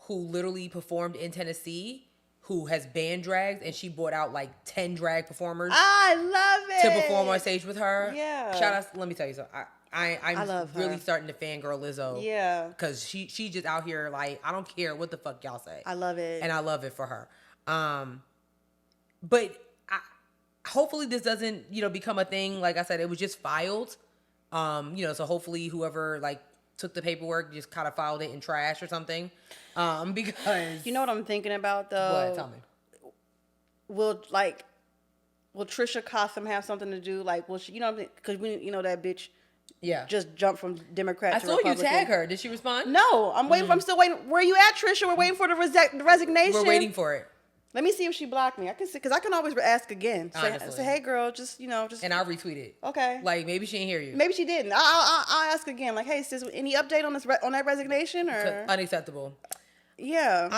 who literally performed in Tennessee, who has banned drags, and she brought out like 10 drag performers I love it. to perform on stage with her. Yeah. Shout outs, let me tell you something. I'm love her. really starting to fangirl Lizzo. Yeah. Because she just out here like, I don't care what the fuck y'all say. I love it. And I love it for her. But hopefully this doesn't, become a thing. Like I said, it was just filed. So hopefully whoever like took the paperwork just kind of filed it in trash or something. Because You know what I'm thinking about though? what? Tell me. Will Trisha Cotham have something to do? Like, will she? You know, because that bitch Yeah. just jumped from Democrat I to saw you Republican. tag her. Did she respond? No, I'm waiting. I'm still waiting. Where you at, Trisha? We're waiting for the resignation. We're waiting for it. Let me see if she blocked me. I can see because I can always ask again. Honestly. Say, hey, girl, just And I'll retweet it. Okay. Like maybe she didn't hear you. Maybe she didn't. I'll ask again. Like, hey, sis, any update on this on that resignation or? Unacceptable. Yeah.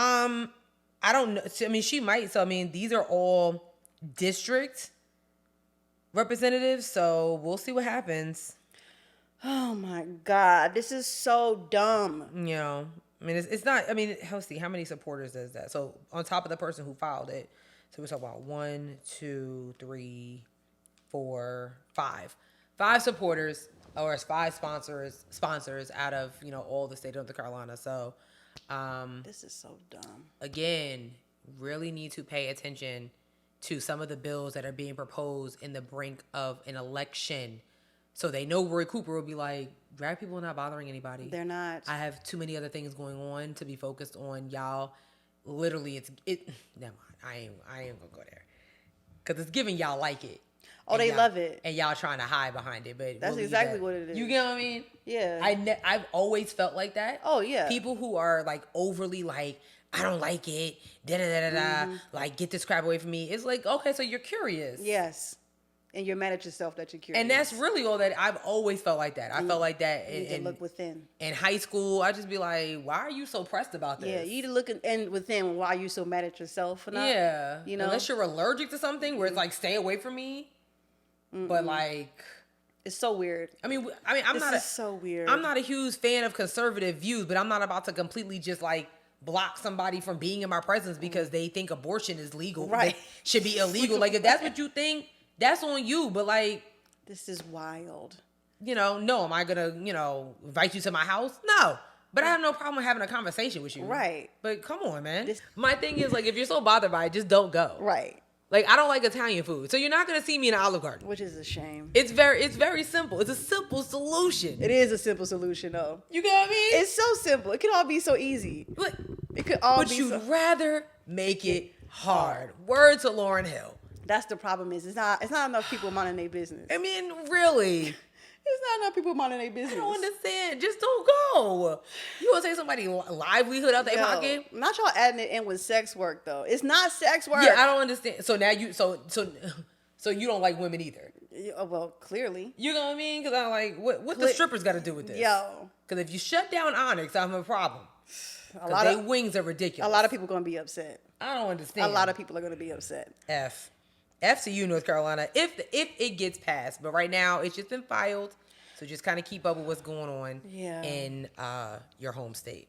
I don't know. I mean, she might. So I mean, these are all district representatives. So we'll see what happens. Oh my God, this is so dumb. I mean, it's not. I mean, let's see. How many supporters is that? So on top of the person who filed it, so we're talking about 1, 2, 3, 4, 5. 5 supporters or 5 sponsors out of all the state of North Carolina. So This is so dumb. again, really need to pay attention to some of the bills that are being proposed in the brink of an election. So they know Roy Cooper will be like, drag people are not bothering anybody. They're not. I have too many other things going on to be focused on. Y'all, literally, never mind. I ain't gonna go there. Because it's giving y'all like it. Oh, And they y'all- love it. And y'all trying to hide behind it. But That's we'll leave exactly that. what it is. You get what I mean? Yeah. I've always felt like that. Oh, yeah. People who are like overly like, I don't like it, like get this crap away from me. It's like, okay, so you're curious. Yes. And you're mad at yourself that you're curious. And that's really all that I've always felt like that. I felt like that you need to look within. in high school. I just be like, why are you so pressed about this? Yeah, you need to look within. Why are you so mad at yourself for not? Yeah. Unless you're allergic to something where it's like, stay away from me. But like, it's so weird. I'm This not is so weird. I'm not a huge fan of conservative views, but I'm not about to completely just like block somebody from being in my presence because they think abortion is legal. Right. Should be illegal. Like if that's what you think, that's on you. But like, This is wild. no, am I gonna, invite you to my house? No. But I have no problem having a conversation with you. Right. But come on, man. My thing is like, if you're so bothered by it, just don't go. Right. Like I don't like Italian food, so you're not gonna see me in an Olive Garden. Which is a shame. It's very simple. It's a simple solution. It is a simple solution, though. You get what I mean? It's so simple. It could all be so easy. But It could all be you'd so. rather make it hard. Word to Lauryn Hill. That's the problem. It's not enough people minding their business. I mean, really. It's not enough people minding their business. I don't understand. Just don't go. You want to take somebody's livelihood out their pocket? Not y'all adding it in with sex work though. It's not sex work. Yeah, I don't understand. So now you so you don't like women either. Well, clearly. You know what I mean? Because I'm like, what the strippers got to do with this? Yo. Because if you shut down Onyx, I'm a problem. A lot Their of wings are ridiculous. a lot of people gonna be upset. I don't understand. A lot of people are gonna be upset. F to you, North Carolina, if it gets passed. But right now, it's just been filed. So just kind of keep up with what's going on in your home state.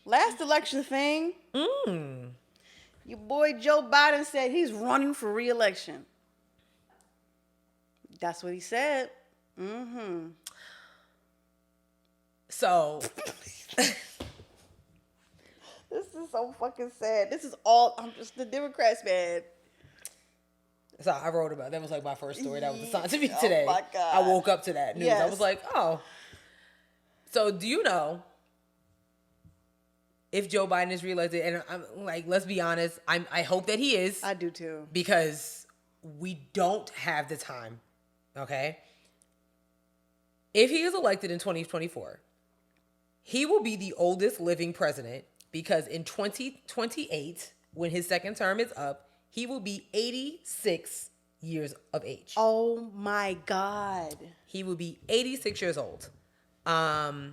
Last election thing. Your boy Joe Biden said he's running for re-election. That's what he said. So This is so fucking sad. This is all. I'm just the Democrats, man. So I wrote about that was like my first story that was assigned to me today. Oh my God. I woke up to that news. I Yes. was like, oh. So do you know if Joe Biden is reelected? And I'm like, let's be honest. I hope that he is. I do too. Because we don't have the time. Okay. If he is elected in 2024, he will be the oldest living president because in 2028, when his second term is up, he will be 86 years of age. Oh my God. He will be 86 years old. I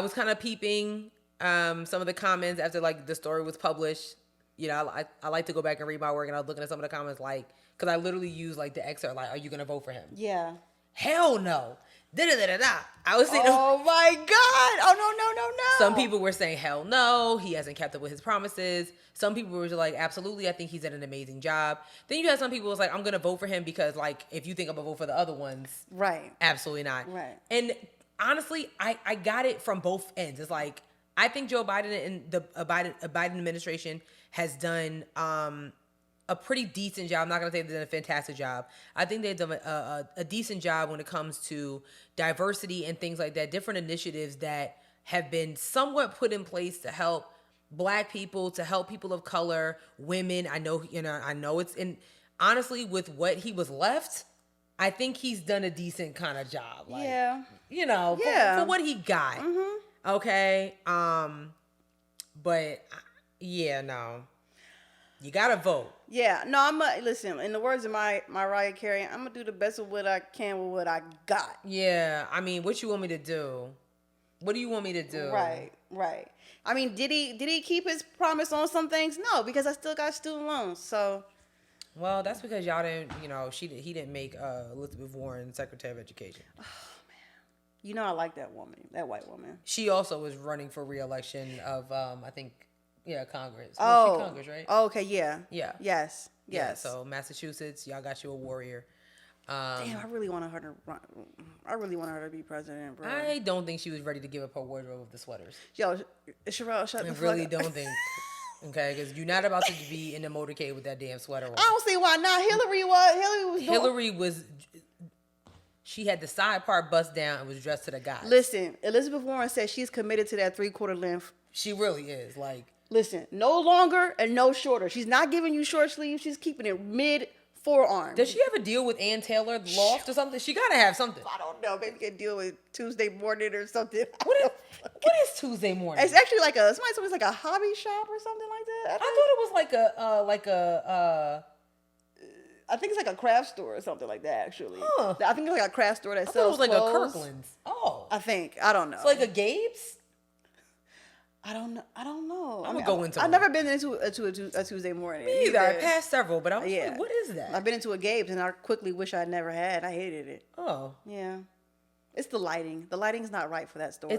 was kind of peeping some of the comments after like the story was published. You know, I like to go back and read my work, and I was looking at some of the comments like, because I literally use like the excerpt, like, are you going to vote for him? Yeah. Hell no. Da-da-da-da-da. I was saying, Oh my God. Oh, no. some people were saying, hell no, he hasn't kept up with his promises. Some people were like, absolutely, I think he's done an amazing job. Then you had some people who was like, I'm going to vote for him because, like, if you think I'm going to vote for the other ones, Right. absolutely not. Right. And honestly, I got it from both ends. It's like, I think Joe Biden and the Biden administration has done a pretty decent job. I'm not going to say they've done a fantastic job. I think they've done a decent job when it comes to diversity and things like that, different initiatives that have been somewhat put in place to help Black people, to help people of color, women. I know it's in, honestly, with what he was left, I think he's done a decent kind of job. Like, Yeah. You know, Yeah. for what he got. Mm-hmm. Okay. But yeah, no. You gotta vote. Yeah. No, listen, in the words of my Mariah Carey, I'm going to do the best of what I can with what I got. Yeah. I mean, what you want me to do? What do you want me to do? Right. I mean, did he keep his promise on some things? No, because I still got student loans. So, Well, that's because y'all didn't, he didn't make Elizabeth Warren Secretary of Education. you know, I like that woman, that white woman. She also was running for re-election of, I think, Congress. Oh, Congress, right? Oh, okay, yeah. Yeah. Yes. Yeah, so Massachusetts, y'all got you a warrior. Damn, I really wanted her to run. I really wanted her to be president, bro. I don't think she was ready to give up her wardrobe of the sweaters. Yo, Sherelle, shut I the fuck really up. don't think. Okay, because you're not about to be in the motorcade with that damn sweater on. I don't see why not. Hillary was doing. Hillary was. She had the side part bust down and was dressed to the guy. Listen, Elizabeth Warren said she's committed to that 3/4 length. She really is. Like, Listen, no longer and no shorter. She's not giving you short sleeves. She's keeping it mid forearm. does she have a deal with Ann Taylor Loft or something? She gotta have something. I don't know. Maybe get deal with Tuesday morning or something. What is Tuesday morning? It's actually like somebody told me it's like a hobby shop or something like that. I thought it was I think it's like a craft store or something like that. Actually, Huh. I think it's like a craft store that I thought it sells was like clothes. a Kirkland's. Oh, I think I don't know. it's like a Gabe's. I don't know. I'ma go into I've one. never been into a Tuesday morning. Me either. I passed several, but I was Yeah. like, what is that? I've been into a Gabe's and I quickly wish I never had. I hated it. Oh, Yeah, it's the lighting. The lighting's not right for that store.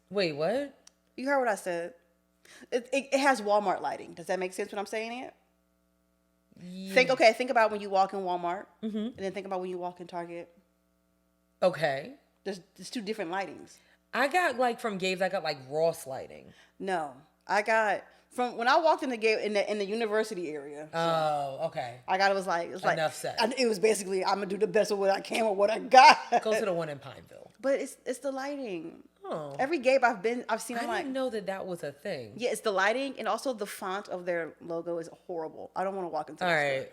wait, what? You heard what I said. It has Walmart lighting. Does that make sense when I'm saying it? Yeah. Think about when you walk in Walmart, and then think about when you walk in Target. Okay. There's two different lightings. I got from Gabe's. I got Ross lighting. No, I got from when I walked in the Gabe in the university area. Oh, okay. I got it was like Enough said. It was basically I'm gonna do the best of what I can with what I got. Go to the one in Pineville. But it's the lighting. Oh, Every Gabe I've seen, I I'm like, didn't know that was a thing. yeah, it's the lighting and also the font of their logo is horrible. I don't want to walk into. All that right.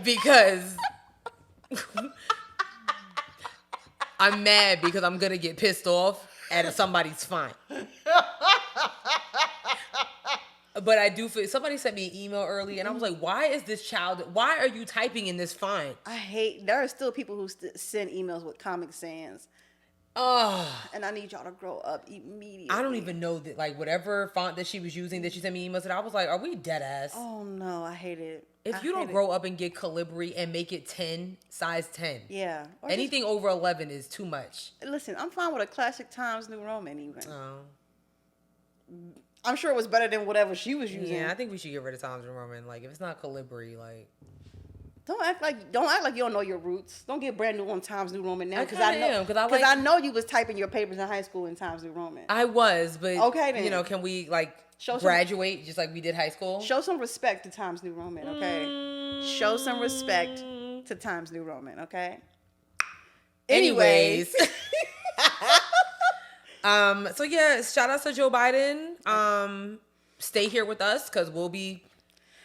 Because I'm mad because I'm gonna get pissed off at somebody's fine. But I do feel somebody sent me an email early and I was like, why are you typing in this font? there are still people who send emails with Comic Sans, Oh, and I need y'all to grow up immediately. I don't even know that whatever font that she was using that she sent me emails and I was like, are we dead ass? Oh no, I hate it. If you don't grow up and get Calibri and make it 10, size 10. Yeah. Or Anything over 11 is too much. listen, I'm fine with a classic Times New Roman even. Oh. I'm sure it was better than whatever she was using. Yeah, I think we should get rid of Times New Roman. If it's not Calibri, Don't act like you don't know your roots. Don't get brand new on Times New Roman now. I kinda am, 'cause I know you was typing your papers in high school in Times New Roman. I was, but Okay, then. you know, can we like Show some- graduate just like we did high school? Show some respect to Times New Roman, okay? Show some respect to Times New Roman, okay? Anyways. So yeah, shout out to Joe Biden. Stay here with us because we'll be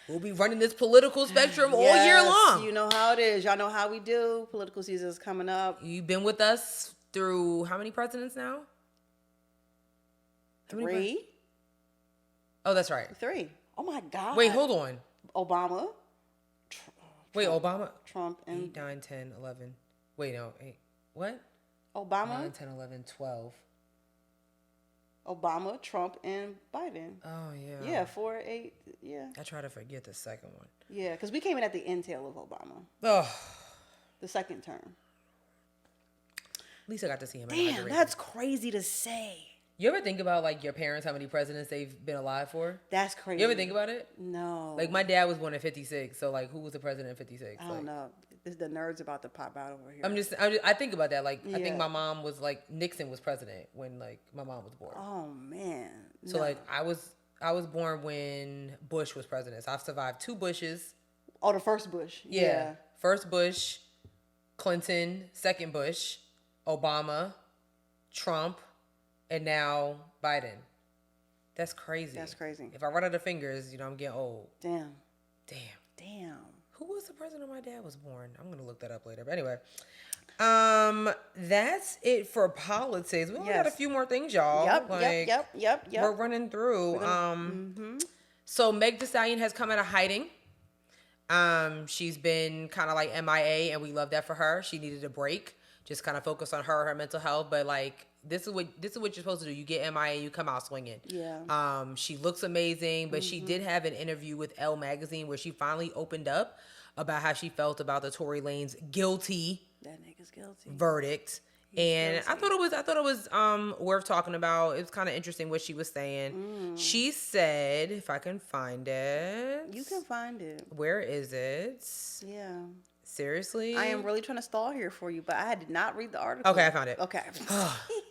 running this political spectrum all year Yes, long. You know how it is. Y'all know how we do. Political season is coming up. You've been with us through how many presidents now? How many 3. Oh, that's right. 3. Oh my God. Wait, hold on. Obama, Wait, Obama. Trump, 8, and 9, 10, 11. Wait, no. 8. What? Obama, 9, 10, 11, 12. Obama, Trump, and Biden. Oh, yeah. Yeah, 4, 8. Yeah, I try to forget the second one. yeah. Because we came in at the end tail of Obama, Oh, the second term. at least I got to see him. Damn, that's crazy to say. You ever think about like your parents, how many presidents they've been alive for? That's crazy. You ever think about it? No. Like my dad was born in 56, so like who was the president in 56? I don't know. This the nerds about to pop out over here. I think about that. Like I Yeah. think my mom was like Nixon was president when like my mom was born. Oh man. So No. like I was born when Bush was president. So I've survived 2 Bushes. Oh, the first Bush. Yeah. First Bush, Clinton, second Bush, Obama, Trump, and now Biden. That's crazy. That's crazy. If I run out of fingers, you know, I'm getting old. Damn. Damn. Who was the president when my dad was born? I'm gonna look that up later. But anyway, that's it for politics. We only got a Yes. few more things, y'all. Yep. We're running through. So Meg Thee Stallion has come out of hiding. She's been kind of like MIA, and we love that for her. She needed a break, just kind of focus on her mental health. But like, this is what you're supposed to do. You get MIA, you come out swinging. Yeah. She looks amazing, but she did have an interview with Elle magazine where she finally opened up about how she felt about the Tory Lanez guilty That nigga's guilty. verdict. And I thought it was worth talking about. It was kind of interesting what she was saying. She said, if I can find it. You can find it. Where is it? Yeah. Seriously? I am really trying to stall here for you, but I did not read the article. Okay, I found it. Okay.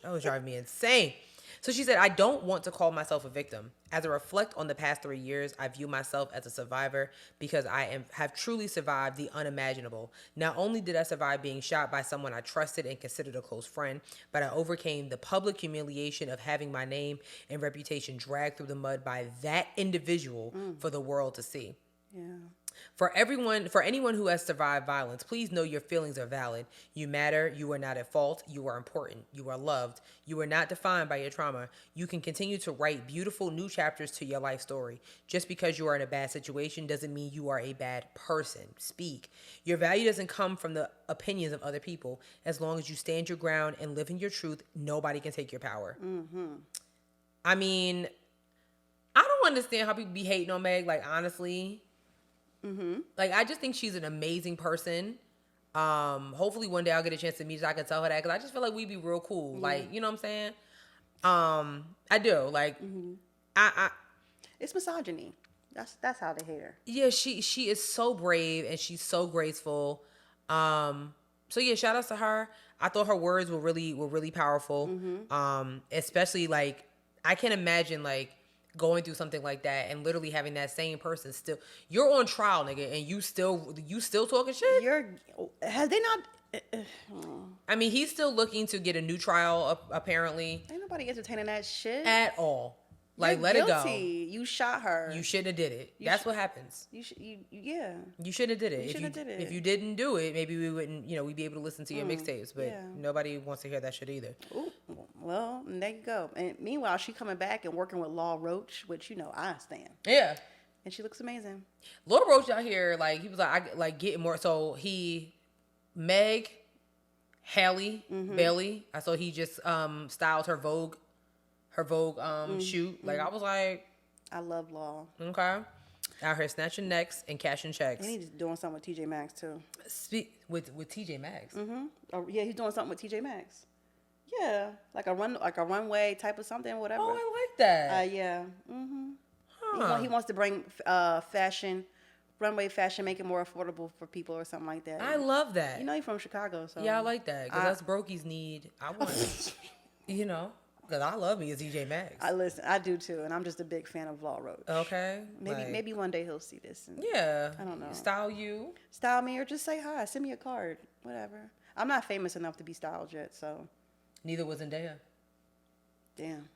That was driving me insane. So she said, I don't want to call myself a victim. As I reflect on the past 3 years, I view myself as a survivor because I have truly survived the unimaginable. Not only did I survive being shot by someone I trusted and considered a close friend, but I overcame the public humiliation of having my name and reputation dragged through the mud by that individual for the world to see. Yeah. For anyone who has survived violence, please know your feelings are valid. You matter. You are not at fault. You are important. You are loved. You are not defined by your trauma. You can continue to write beautiful new chapters to your life story. Just because you are in a bad situation doesn't mean you are a bad person. Speak. Your value doesn't come from the opinions of other people. As long as you stand your ground and live in your truth, nobody can take your power. I mean, I don't understand how people be hating on Meg. Like, honestly. Like, I just think she's an amazing person. Hopefully one day I'll get a chance to meet her so I can tell her that, because I just feel like we'd be real cool. Like, you know what I'm saying? I do. Like, It's misogyny. That's how they hate her. yeah, she is so brave and she's so graceful. So yeah, shout outs to her. I thought her words were really powerful. Especially like, I can't imagine like going through something like that and literally having that same person still, you're on trial, nigga, and you still talking shit. Have they not? I mean, he's still looking to get a new trial, apparently. Ain't nobody entertaining that shit. At all. Like, You're let guilty. You shot her. it go. You shouldn't have did it. That's what happens. Yeah. You shouldn't have did it. You shouldn't have did it. If you didn't do it, maybe we wouldn't, we'd be able to listen to your mixtapes. But yeah. nobody wants to hear that shit either. Ooh, well, there you go. And meanwhile, she coming back and working with Law Roach, which I stand. Yeah. And she looks amazing. Lord Roach out here, like, he was like getting more. So Meg, Halle Bailey. I saw he just styled her Vogue shoot. Like, I was like, I love Law. okay. Out here snatching necks and cashing checks. And he's doing something with TJ Maxx too. With TJ Maxx. Oh, yeah, he's doing something with TJ Maxx. Yeah, like a runway type of something, whatever. Oh, I like that. Yeah. Huh. He wants to bring fashion runway fashion, make it more affordable for people or something like that. I love that. You know, you're from Chicago, so Yeah, I like that because us brokies need. I want, because I love me a TJ Maxx. I do too, and I'm just a big fan of Law Roach. Okay, Maybe one day he'll see this. And Yeah, I don't know. Style me or just say hi. Send me a card, whatever. I'm not famous enough to be styled yet, so. Neither was Zendaya. Damn.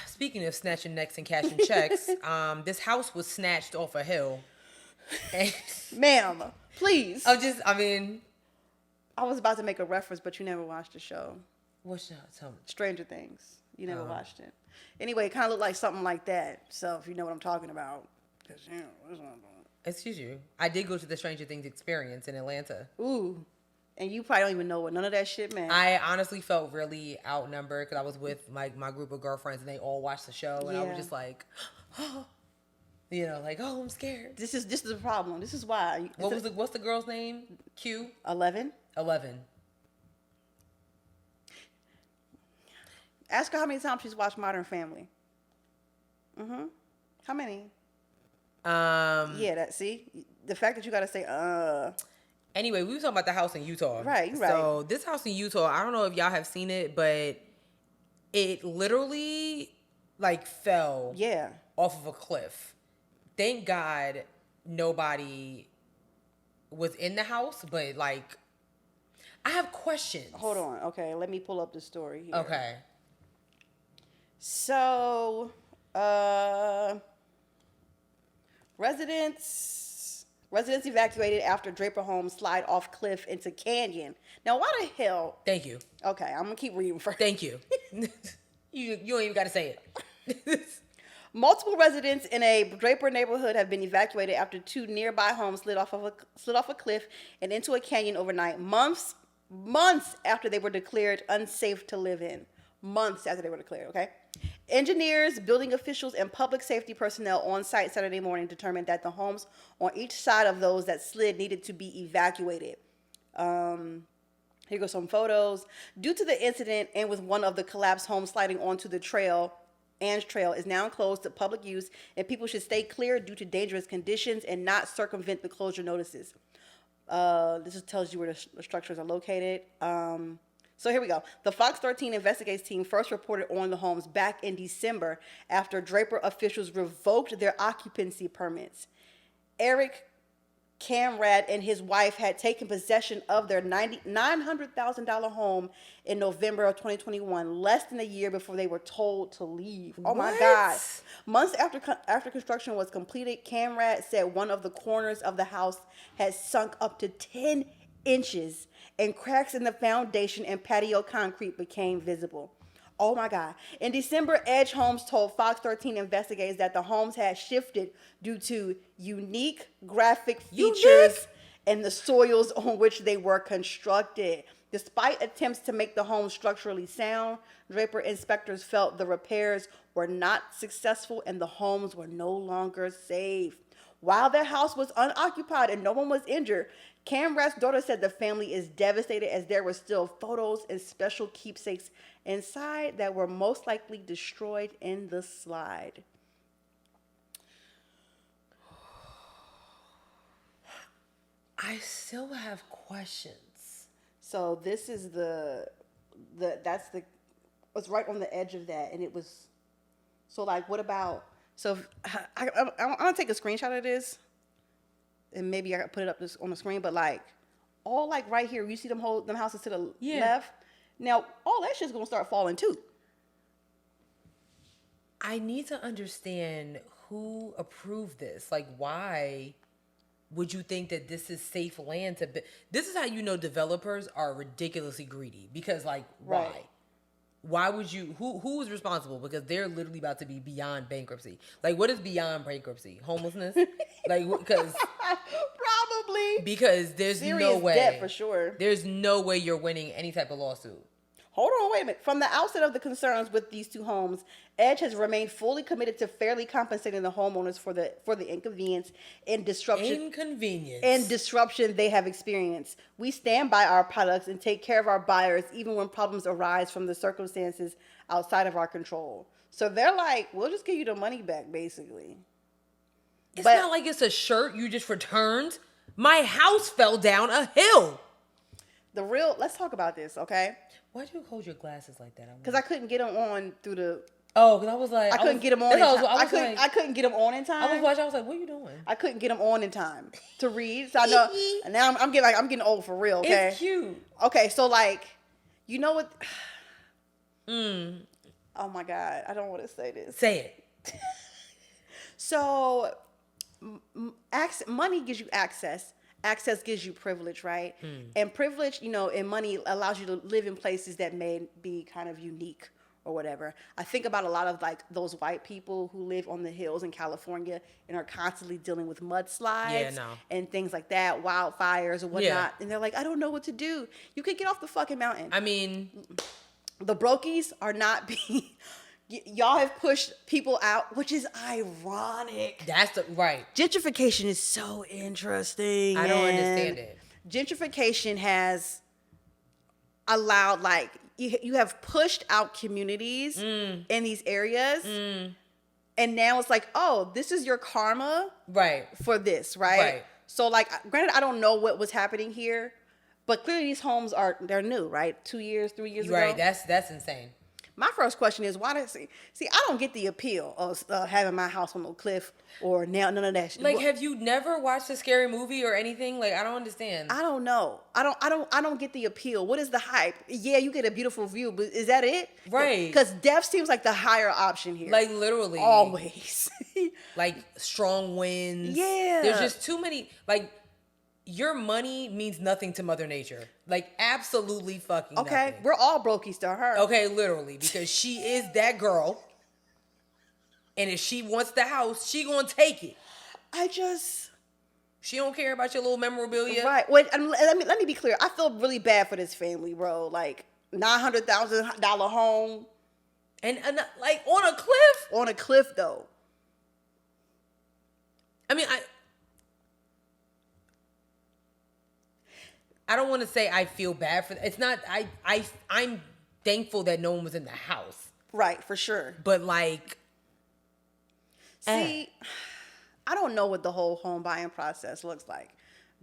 Speaking of snatching necks and cashing checks, this house was snatched off a hill. Ma'am, please. I was about to make a reference, but you never watched the show. What show? Tell me. Stranger Things. You never watched it. Anyway, it kind of looked like something like that. So if you know what I'm talking about. Excuse you. I did go to the Stranger Things experience in Atlanta. Ooh. And you probably don't even know what none of that shit meant. I honestly felt really outnumbered because I was with my group of girlfriends and they all watched the show. And I was just like, oh, I'm scared. This is the problem. This is why. What's the girl's name? Q? 11. Ask her how many times she's watched Modern Family. How many? Yeah, see? The fact that you got to say, Anyway, we were talking about the house in Utah. Right. So this house in Utah, I don't know if y'all have seen it, but it literally fell off of a cliff. Thank God nobody was in the house, but I have questions. Hold on. Okay, let me pull up the story here. Okay. So, residents evacuated after Draper homes slide off cliff into canyon. Now, why the hell? Thank you. Okay, I'm gonna keep reading first. Thank you. You don't even got to say it. Multiple residents in a Draper neighborhood have been evacuated after two nearby homes slid off a cliff and into a canyon overnight. Months after they were declared unsafe to live in. Months after they were declared. Okay. Engineers, building officials, and public safety personnel on site Saturday morning determined that the homes on each side of those that slid needed to be evacuated. Here go some photos. Due to the incident and with one of the collapsed homes sliding onto the trail, Ange Trail is now closed to public use, and people should stay clear due to dangerous conditions and not circumvent the closure notices. This tells you where the structures are located. So here we go. The Fox 13 Investigates team first reported on the homes back in December after Draper officials revoked their occupancy permits. Eric Camrad and his wife had taken possession of their $900,000 home in November of 2021, less than a year before they were told to leave. Oh my God. Months after construction was completed, Camrad said one of the corners of the house had sunk up to 10 inches and cracks in the foundation and patio concrete became visible. Oh my God. In December, Edge Homes told Fox 13 Investigates that the homes had shifted due to unique graphic features and the soils on which they were constructed. Despite attempts to make the homes structurally sound, Draper inspectors felt the repairs were not successful and the homes were no longer safe. While their house was unoccupied and no one was injured, Camrad's daughter said the family is devastated as there were still photos and special keepsakes inside that were most likely destroyed in the slide. I still have questions. So this is it's right on the edge of that, and it was, so what about, so I'm gonna take a screenshot of this, and maybe I can put it up on the screen, but all right here, you see them houses to the left? Now, all that shit's gonna start falling too. I need to understand who approved this. Why would you think that this is safe land to be? This is how you know developers are ridiculously greedy. Because, why? Right. Why would you? Who is responsible? Because they're literally about to be beyond bankruptcy. What is beyond bankruptcy? Homelessness? Because probably because there's serious no way debt for sure. There's no way you're winning any type of lawsuit. Hold on, wait a minute. From the outset of the concerns with these two homes, Edge has remained fully committed to fairly compensating the homeowners for the inconvenience and disruption they have experienced. We stand by our products and take care of our buyers even when problems arise from the circumstances outside of our control. So they're like, we'll just give you the money back, basically. It's not like it's a shirt you just returned. My house fell down a hill. Let's talk about this, okay? Why'd you hold your glasses like that? Because I couldn't get them on through the. Oh, because I was like, I couldn't get them on in time. I couldn't get them on in time. I was watching. I was like, "What are you doing?" I couldn't get them on in time to read. So I know. And now I'm getting old for real. Okay. It's cute. Okay, so like, you know what? Oh my God, I don't want to say this. Say it. So, money gives you access. Access gives you privilege, right? And privilege, and money allows you to live in places that may be kind of unique or whatever. I think about a lot of like those white people who live on the hills in California and are constantly dealing with mudslides and things like that, wildfires or whatnot. Yeah. And they're like, I don't know what to do. You could get off the fucking mountain. I mean, the brokies are not being. Y'all have pushed people out, which is ironic. That's right. Gentrification is so interesting. I don't understand it. Gentrification has allowed, like, you have pushed out communities in these areas. And now it's like, oh, this is your karma for this, right? So, like, granted, I don't know what was happening here, but clearly these homes they're new, right? 2 years, 3 years ago. Right, that's insane. My first question is, why does I don't get the appeal of having my house on no cliff or none of that shit. Like, have you never watched a scary movie or anything? Like, I don't understand. I don't know. I don't get the appeal. What is the hype? Yeah, you get a beautiful view, but is that it? Right. Because death seems like the higher option here. Like, literally. Always. Like, strong winds. Yeah. There's just too many, like, your money means nothing to Mother Nature. Like, absolutely fucking nothing. Okay, we're all brokies to her. Okay, literally, because she is that girl. And if she wants the house, she gonna take it. She don't care about your little memorabilia. Right. Wait, let me be clear. I feel really bad for this family, bro. Like, $900,000 home. And like, on a cliff? On a cliff, though. I mean, I don't want to say I feel bad for it's not I'm thankful that no one was in the house. Right, for sure. But like, see, I don't know what the whole home buying process looks like.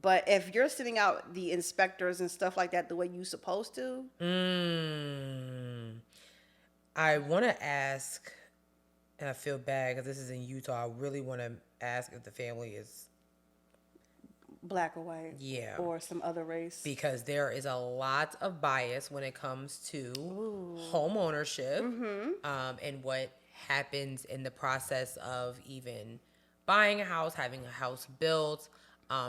But if you're sending out the inspectors and stuff like that the way you're supposed to, I want to ask, and I feel bad because this is in Utah. I really want to ask if the family is black or white, or some other race, because there is a lot of bias when it comes to home ownership, and what happens in the process of even buying a house, having a house built,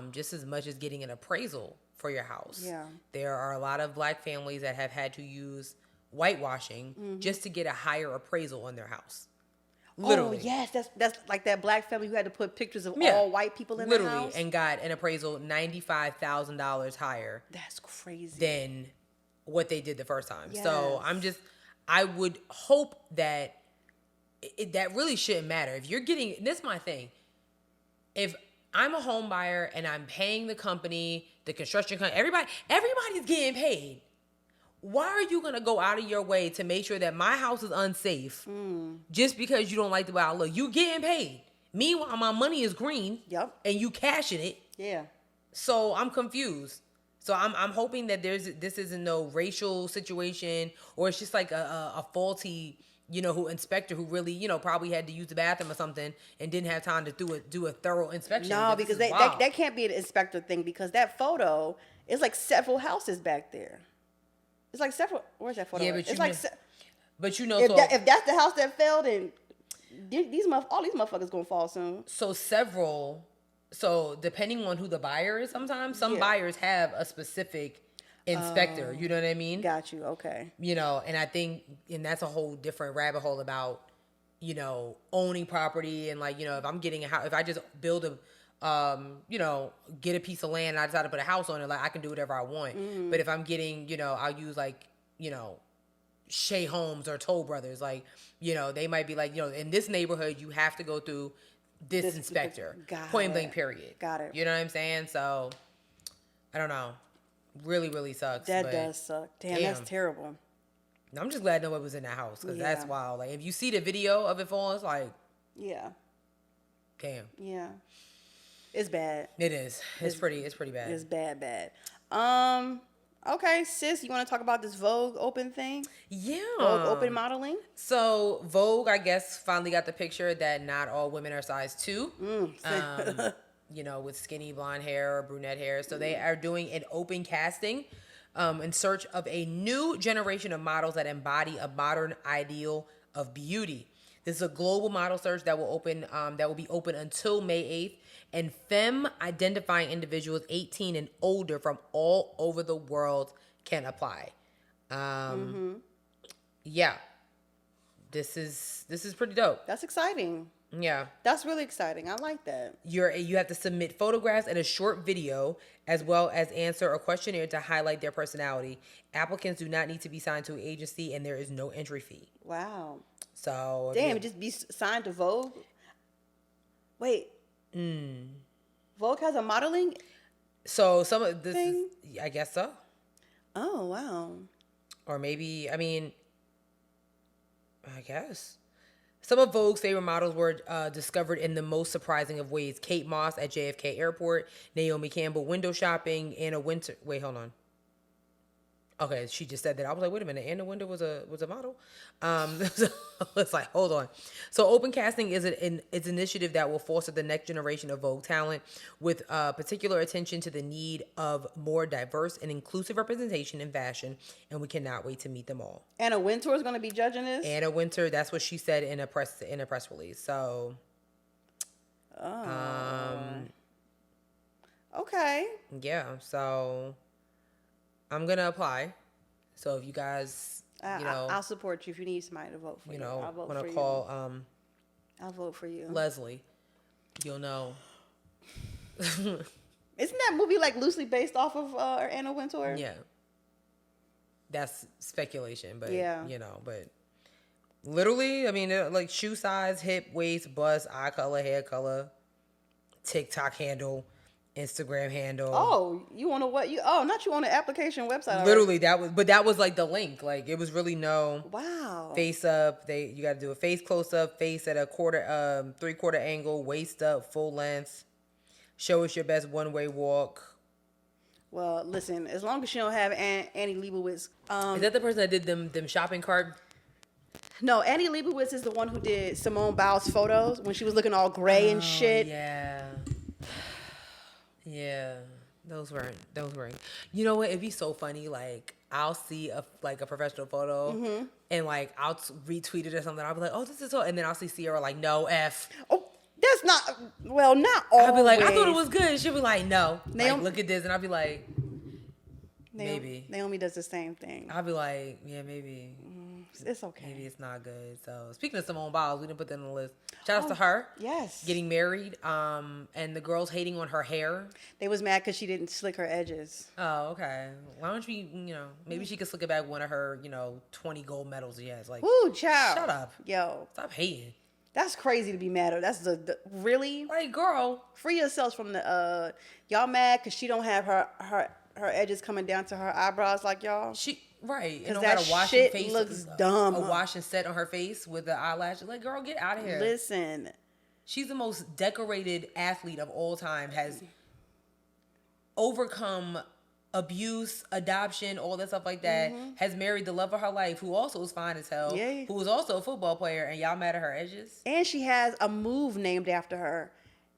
just as much as getting an appraisal for your house. Yeah, there are a lot of black families that have had to use whitewashing just to get a higher appraisal on their house. Literally. Oh, yes. That's like that black family who had to put pictures of all white people in their house. And got an appraisal $95,000 higher. That's crazy. Than what they did the first time. Yes. So I would hope that that really shouldn't matter. If you're getting, this is my thing. If I'm a home buyer and I'm paying the company, the construction company, everybody's getting paid. Why are you going to go out of your way to make sure that my house is unsafe just because you don't like the way I look? You getting paid. Meanwhile, my money is green. Yep. And you cashing it. Yeah. So I'm confused. So I'm hoping that this isn't no racial situation, or it's just like a faulty, inspector who really, probably had to use the bathroom or something and didn't have time to do a thorough inspection. No, because that can't be an inspector thing, because that photo is like several houses back there. It's like several. Where's that photo? Yeah, but it's if that's the house that fell, then all these motherfuckers gonna fall soon. So depending on who the buyer is, sometimes some buyers have a specific inspector. You know what I mean? Got you. Okay. And I think, and that's a whole different rabbit hole about, owning property, and like, if I'm getting a house, if I just build get a piece of land and I decide to put a house on it, like, I can do whatever I want. But if I'm getting, I'll use like, Shea Homes or Toll Brothers, like, they might be like, in this neighborhood, you have to go through this inspector. Point blank, period. Got it. You know what I'm saying? So, I don't know. Really, really sucks. That does suck. Damn, that's terrible. I'm just glad nobody was in that house, because that's wild. Like, if you see the video of it falling, it's like, yeah. Damn. Yeah. It's bad. It is. It's pretty bad. It's bad. Okay, sis, you want to talk about this Vogue Open thing? Yeah. Vogue Open modeling? So Vogue, I guess, finally got the picture that not all women are size 2. You know, with skinny blonde hair or brunette hair. So they are doing an open casting in search of a new generation of models that embody a modern ideal of beauty. This is a global model search that will be open until May 8th. And femme identifying individuals 18 and older from all over the world can apply. Yeah. This is pretty dope. That's exciting. Yeah. That's really exciting. I like that. You have to submit photographs and a short video, as well as answer a questionnaire to highlight their personality. Applicants do not need to be signed to an agency, and there is no entry fee. Wow. So Damn, just be signed to Vogue? Wait. Vogue has a modeling? So some of this thing? is, I guess so. Oh, wow. Or maybe, I mean, I guess. Some of Vogue's favorite models were discovered in the most surprising of ways. Kate Moss at JFK Airport, Naomi Campbell window shopping, Anna Wintour. Wait, hold on. Okay, she just said that. I was like, wait a minute, Anna Wintour was a model? So it's like, hold on. So open casting is an initiative that will foster the next generation of Vogue talent with particular attention to the need of more diverse and inclusive representation in fashion, and we cannot wait to meet them all. Anna Wintour is going to be judging this? Anna Wintour, that's what she said in a press release. So, okay. Yeah, so I'm gonna apply. So if you guys, I'll support you if you need somebody to vote for you. I'll vote want for to you. call I'll vote for you. Leslie, you'll know. Isn't that movie like loosely based off of Anna Wintour? Yeah, that's speculation, but Yeah. but literally, I mean, like shoe size, hip, waist, bust, eye color, hair color, TikTok handle, Instagram handle. Oh, you want to what? Not you on the application website. Literally, that was like the link. Like it was really no Wow. face up. You got to do a face close up, face at a 3/4 angle, waist up, full length. Show us your best one way walk. Well, listen, as long as you don't have Annie Leibovitz. Is that the person that did them shopping cart? No, Annie Leibovitz is the one who did Simone Biles' photos when she was looking all gray and shit. Yeah. Yeah, those weren't. You know what? It'd be so funny. Like I'll see a professional photo, and like I'll retweet it or something. I'll be like, "Oh, this is so," and then I'll see Sierra like, "No, F." Oh, that's not. Well, not always. I'll be like, "I thought it was good." She'll be like, "No." Naomi, like, look at this, and I'll be like, "Maybe." Naomi does the same thing. I'll be like, "Yeah, maybe." It's okay. Maybe it's not good. So speaking of Simone Biles, we didn't put that on the list. Shout out to her. Yes. Getting married. And the girls hating on her hair. They was mad because she didn't slick her edges. Oh, okay. Why don't we, maybe she could slick it back one of her, 20 gold medals she has. Like, Woo, child. Shut up. Yo. Stop hating. That's crazy to be mad at. That's the really. Like, girl. Free yourselves from the y'all mad because she don't have her edges coming down to her eyebrows like y'all. Right. Because don't that got a wash shit face, looks dumb. A wash and set on her face with the eyelashes. Like, girl, get out of here. Listen. She's the most decorated athlete of all time. Has overcome abuse, adoption, all that stuff like that. Has married the love of her life, who also is fine as hell. Yeah. Who was also a football player, and y'all mad at her edges? And she has a move named after her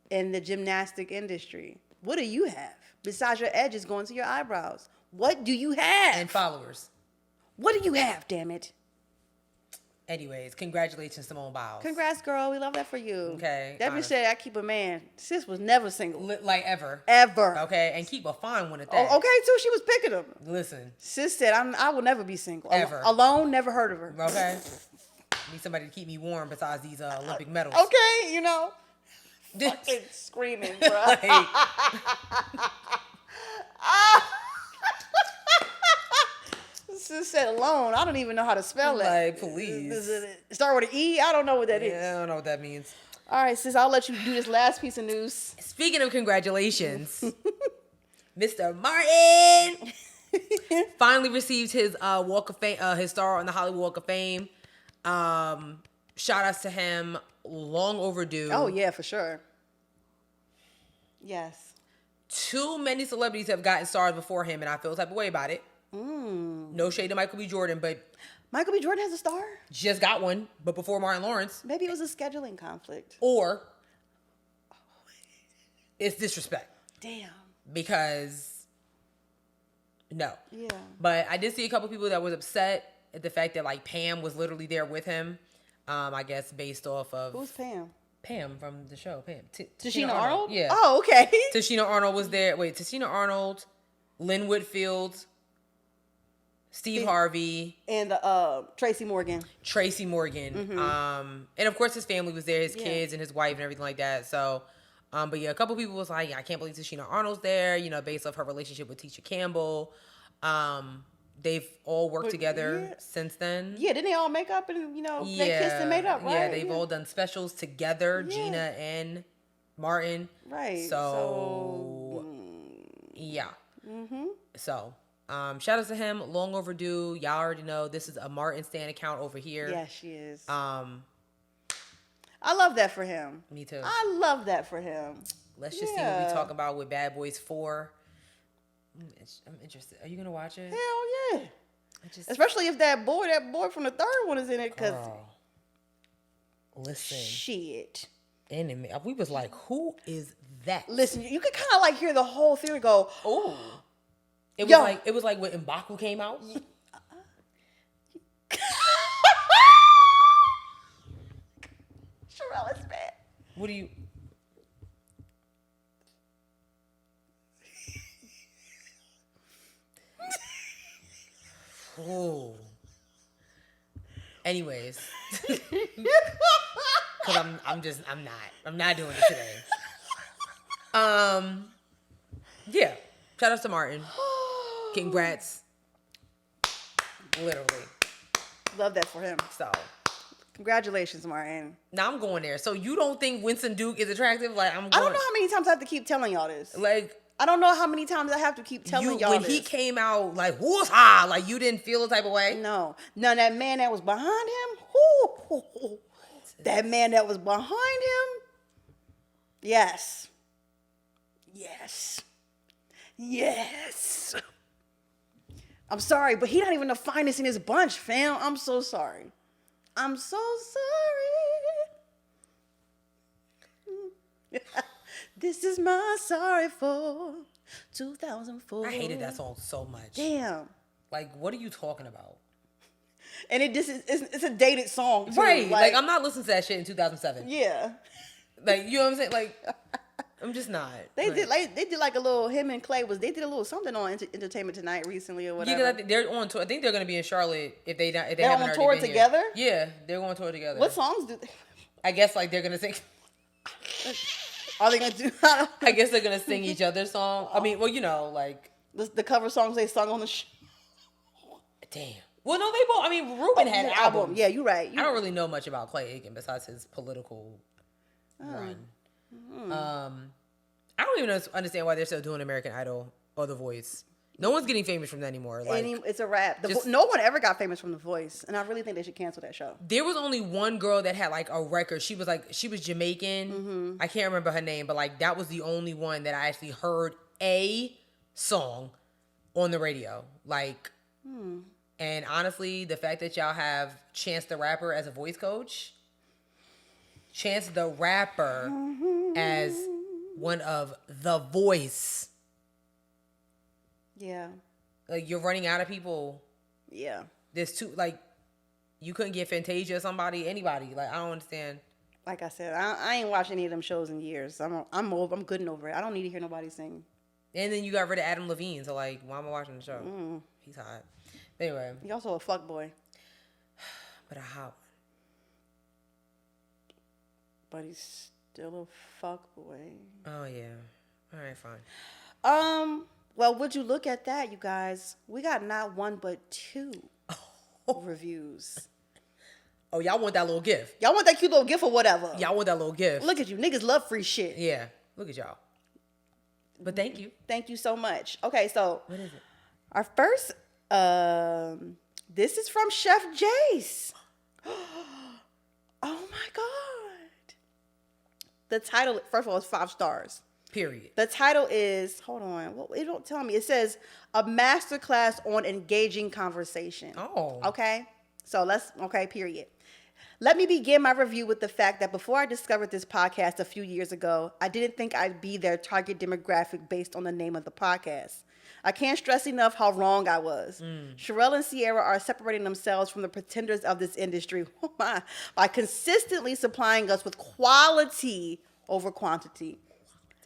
in the gymnastic industry. What do you have besides your edges going to your eyebrows? What do you have? And followers. What do you have, damn it? Anyways, congratulations, Simone Biles. Congrats, girl. We love that for you. Okay, That bitch honest. said I keep a man. Sis was never single. Like ever. Ever. Okay, and keep a fine one at that. Oh, okay, too. She was picking them. Listen. Sis said I will never be single. Ever. Alone, never heard of her. Okay. Need somebody to keep me warm besides these Olympic medals. Okay, fucking screaming, bro. Sis said alone. I don't even know how to spell it. Like, please. Does it start with an E? I don't know what that is. Yeah, I don't know what that means. All right, sis, I'll let you do this last piece of news. Speaking of congratulations, Mr. Martin finally received his Walk of Fame, his star on the Hollywood Walk of Fame. Shout outs to him, long overdue. Oh yeah, for sure. Yes. Too many celebrities have gotten stars before him, and I feel the type of way about it. No shade to Michael B. Jordan, but Michael B. Jordan has a star? just got one, but before Martin Lawrence. Maybe it was a scheduling conflict. Or it's disrespect. Damn. Because no. Yeah. But I did see a couple people that was upset at the fact that like Pam was literally there with him. I guess based off of Who's Pam? Pam from the show. Pam. Tashina Arnold? Yeah. Oh, okay. Tashina Arnold was there. Wait, Tashina Arnold, Lynn Whitfield, Steve Harvey, And Tracy Morgan. Tracy Morgan. And of course his family was there, his kids and his wife and everything like that. So, but yeah, a couple people was like, I can't believe Tashina Arnold's there, you know, based off her relationship with Tisha Campbell. They've all worked together since then. Yeah, didn't they all make up and, they kissed and made up, right? Yeah, they've all done specials together, Gina and Martin. Right. So, yeah. So, shout out to him. Long overdue. Y'all already know this is a Martin Stan account over here. Yeah, she is. I love that for him. Me too. I love that for him. Let's just see what we talk about with Bad Boys 4. I'm interested. Are you gonna watch it? Hell yeah. Especially if that boy from the third one is in it, because listen, shit. Enemy. We was like, who is that? Listen, you could kind of like hear the whole theater go, oh. It was like when M'Baku came out. Sherelle is bad. What do you? Oh. Anyways, because I'm not doing it today. Yeah. Shout out to Martin. Congrats. Literally. Love that for him. So. Congratulations, Martin. Now I'm going there. So you don't think Winston Duke is attractive? Like I don't know how many times I have to keep telling y'all this. Like. I don't know how many times I have to keep telling y'all when this. he came out, like, who's ha? Like, you didn't feel the type of way? No. Now, that man that was behind him, that man that was behind him, yes. Yes. Yes. I'm sorry, but he not even the finest in his bunch, fam. I'm so sorry. I'm so sorry. This is my sorry for 2004. I hated that song so much. Damn. Like, what are you talking about? And it's a dated song, too. Right. Like, I'm not listening to that shit in 2007. Yeah. Like, you know what I'm saying? Like, I'm just not. They did like a little, him and Clay they did a little something on Entertainment Tonight recently or whatever. Yeah, because they're on tour. I think they're going to be in Charlotte if they're on tour together? Yeah, they're going on tour together. What songs do they? I guess, like, they're going to sing. Are they going to do? I guess they're going to sing each other's song. I mean, well, you know, like. The cover songs they sung on the show. Damn. Well, no, they both. I mean, Ruben had an album. Yeah, you're right. I don't really know much about Clay Aiken besides his political run. I don't even understand why they're still doing American Idol or The Voice. No one's getting famous from that anymore. Like, it's a wrap. No one ever got famous from The Voice, and I really think they should cancel that show. There was only one girl that had like a record. She was Jamaican. I can't remember her name, but like that was the only one that I actually heard a song on the radio. Like, and honestly, the fact that y'all have Chance the Rapper as a voice coach, Chance the Rapper as one of The Voice. Yeah. Like, you're running out of people. Yeah. There's two, like, you couldn't get Fantasia or anybody. Like, I don't understand. Like I said, I ain't watched any of them shows in years. I'm good and over it. I don't need to hear nobody sing. And then you got rid of Adam Levine, so like, why am I watching the show? He's hot. Anyway. He also a fuck boy. But a hot one. But he's still a fuck boy. Oh yeah. All right, fine. Well, would you look at that, you guys? We got not one but two reviews. Oh, y'all want that little gift? Y'all want that cute little gift or whatever? Y'all want that little gift? Look at you, niggas love free shit. Yeah, look at y'all. But thank you. Thank you so much. Okay, so what is it? Our first, this is from Chef Jace. Oh my God. The title, first of all, is 5 stars. Period. The title is, hold on, well, it don't tell me. It says a masterclass on engaging conversation. Oh. Okay. So period. Let me begin my review with the fact that before I discovered this podcast a few years ago, I didn't think I'd be their target demographic based on the name of the podcast. I can't stress enough how wrong I was. Sherelle and Sierra are separating themselves from the pretenders of this industry by consistently supplying us with quality over quantity.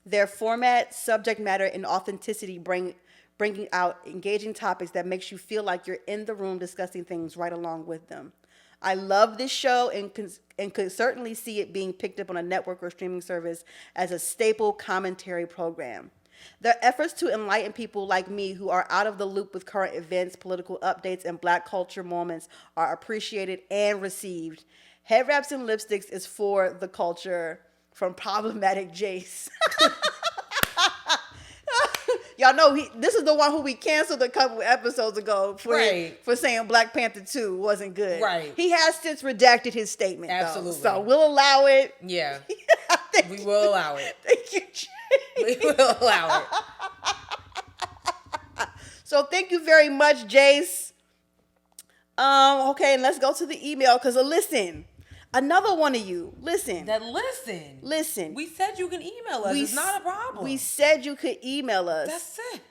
Their format, subject matter, and authenticity bringing out engaging topics that makes you feel like you're in the room discussing things right along with them. I love this show and could certainly see it being picked up on a network or streaming service as a staple commentary program. Their efforts to enlighten people like me who are out of the loop with current events, political updates, and Black culture moments are appreciated and received. Headwraps and Lipsticks is for the culture from Problematic Jace. Y'all know this is the one who we canceled a couple episodes ago for saying Black Panther 2 wasn't good. Right. He has since redacted his statement. Absolutely. Though, so we'll allow it. Yeah. We will allow it. Thank you, Jay. We will allow it. So thank you very much, Jace. Okay, and let's go to the email because listen. Another one of you. Listen. Listen. We said you can email us. It's not a problem. We said you could email us. That's it.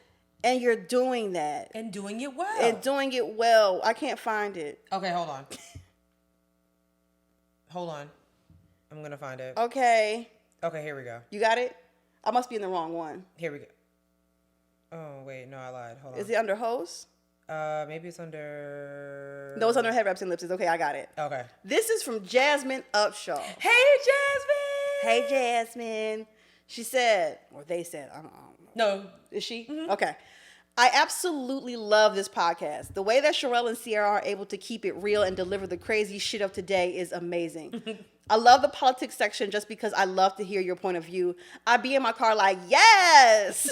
And you're doing that. And doing it well. I can't find it. Okay, hold on. Hold on. I'm going to find it. Okay, here we go. you got it? I must be in the wrong one. Here we go. Oh, wait. No, I lied. Hold on. Is it under host? Maybe it's under... No, it's under Headwraps and Lipsticks. Okay, I got it. Okay. This is from Jasmine Upshaw. Hey, Jasmine! Hey, Jasmine. She said, or they said, I don't know. No. Is she? Mm-hmm. Okay. I absolutely love this podcast. The way that Sherelle and Sierra are able to keep it real and deliver the crazy shit of today is amazing. I love the politics section just because I love to hear your point of view. I be in my car like, yes!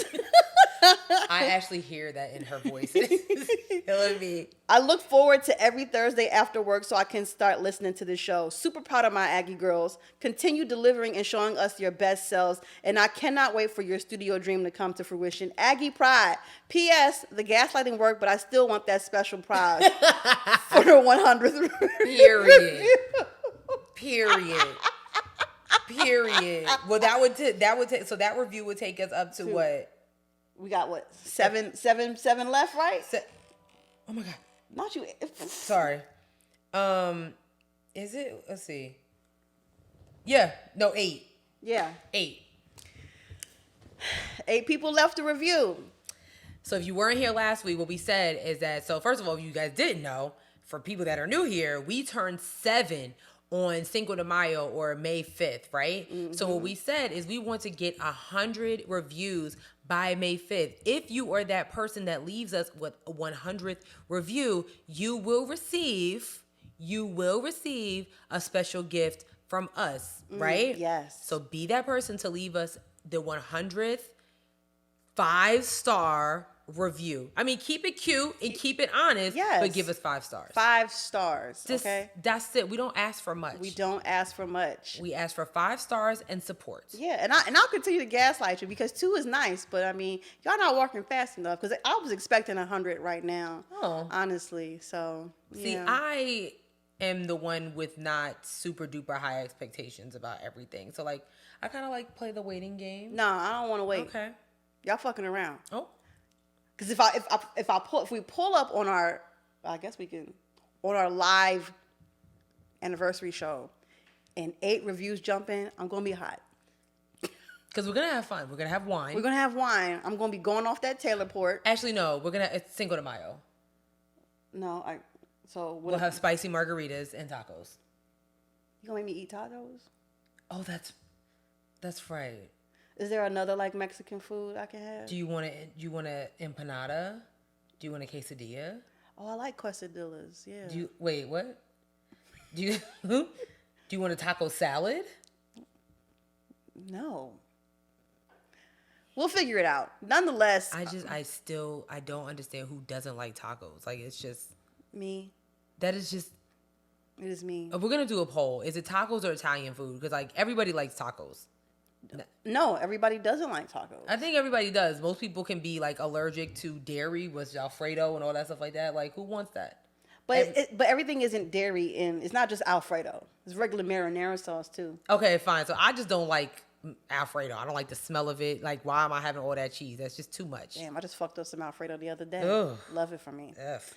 I actually hear that in her voice. It's killing me. I look forward to every Thursday after work so I can start listening to the show. Super proud of my Aggie girls. Continue delivering and showing us your best selves. And I cannot wait for your studio dream to come to fruition. Aggie pride. P.S. The gaslighting worked, but I still want that special prize for the 100th Period. Well, that would take. So that review would take us up to what? We got what? Seven left, right? Oh my God. Not you. Sorry. Is it? Let's see. Yeah. No, 8. Yeah. 8. 8 people left to review. So if you weren't here last week, what we said is that, so first of all, if you guys didn't know, for people that are new here, we turned 7 on Cinco de Mayo or May 5th, right? Mm-hmm. So what we said is we want to get 100 reviews by May 5th. If you are that person that leaves us with a 100th review, you will receive a special gift from us, right? Yes. So be that person to leave us the 100th 5-star review. I mean, keep it cute and keep it honest, but give us 5 stars. 5 stars, okay? That's it. We don't ask for much. We don't ask for much. We ask for 5 stars and support. Yeah, and I'll continue to gaslight you because 2 is nice, but I mean, y'all not walking fast enough because I was expecting 100 right now. Oh. Honestly, so, See, yeah. I am the one with not super duper high expectations about everything. So, like, I kind of like play the waiting game. No, I don't want to wait. Okay. Y'all fucking around. Oh. Because if we pull up on our, I guess we can, on our live anniversary show, and 8 reviews jump in, I'm gonna be hot. Because we're gonna have fun. We're gonna have wine. We're gonna have wine. I'm gonna be going off that Taylor port. Actually, no. It's Cinco de Mayo. No, We'll have spicy margaritas and tacos. You gonna make me eat tacos? Oh, that's right. Is there another like Mexican food I can have? Do you want a empanada? Do you want a quesadilla? Oh, I like quesadillas. Yeah. Wait, what? Do you want a taco salad? No. We'll figure it out. Nonetheless, I don't understand who doesn't like tacos. Like, it's just me. That is just. It is me. We're gonna do a poll. Is it tacos or Italian food? Because like everybody likes tacos. No, everybody doesn't like tacos. I think everybody does. Most people can be like allergic to dairy with Alfredo and all that stuff like that. Like, who wants that? But everything isn't dairy, and it's not just Alfredo. It's regular marinara sauce too. Okay, fine. So I just don't like Alfredo. I don't like the smell of it. Like, why am I having all that cheese? That's just too much. Damn, I just fucked up some Alfredo the other day. Ugh. Love it for me. F.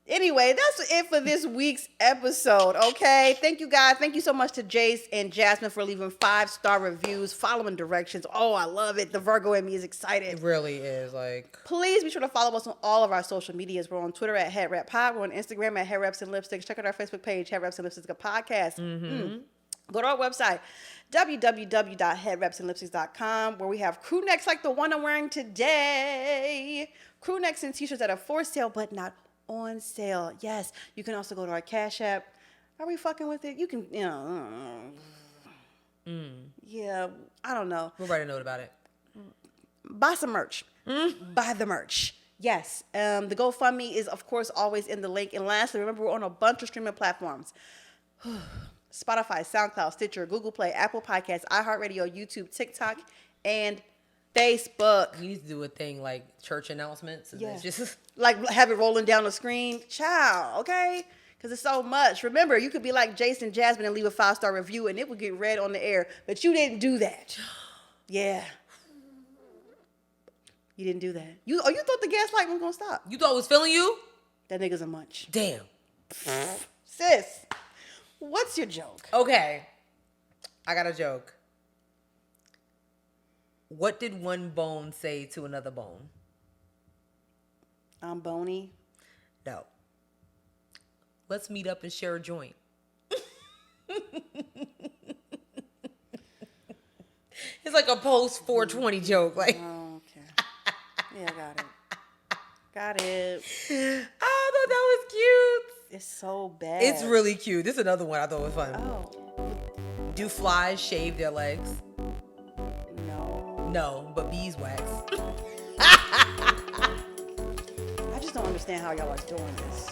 Anyway, that's it for this week's episode, okay? Thank you, guys. Thank you so much to Jace and Jasmine for leaving 5-star reviews, following directions. Oh, I love it. The Virgo in me is excited. It really is. Like, Please be sure to follow us on all of our social medias. We're on Twitter at HeadWrapPod. We're on Instagram at Headwraps and Lipsticks. Check out our Facebook page, Headwraps and Lipsticks, a podcast. Go to our website, www.headwrapsandlipsticks.com, where we have crew necks like the one I'm wearing today. Crew necks and t-shirts that are for sale, but not on sale. Yes, you can also go to our Cash App. Are we fucking with it? You can, yeah, I don't know. we'll write a note about it. Buy some merch. Buy the merch. Yes. The GoFundMe is, of course, always in the link. And lastly, remember, we're on a bunch of streaming platforms. Spotify, SoundCloud, Stitcher, Google Play, Apple Podcasts, iHeartRadio, YouTube, TikTok, and Facebook. We need to do a thing like church announcements. And Yeah. just Like, have it rolling down the screen. Child, okay? Because it's so much. Remember, you could be like Jason Jasmine and leave a 5-star review, and it would get read on the air. But you didn't do that. Yeah. You didn't do that. You thought the gaslighting was going to stop. You thought it was feeling you? That nigga's a munch. Damn. Sis, what's your joke? Okay. I got a joke. What did one bone say to another bone? I'm bony. No. Let's meet up and share a joint. It's like a post 420 joke. Like, Oh, okay. Yeah, got it. Got it. I thought that was cute. It's so bad. It's really cute. This is another one I thought was fun. Oh, Do flies shave their legs? no. No, but beeswax. I just don't understand how y'all are doing this.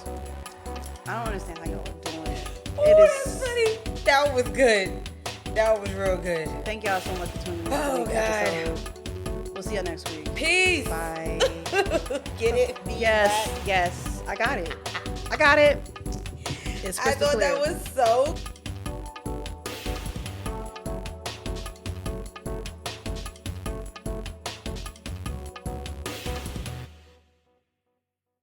I don't understand how y'all are doing it. Oh, that's funny. That one was good. That one was real good. Thank y'all so much for tuning in to Oh, the week God. episode. We'll see y'all next week. Peace. Bye. Get it? Yes. I got it. I got it. It's I crystal thought clear. that was so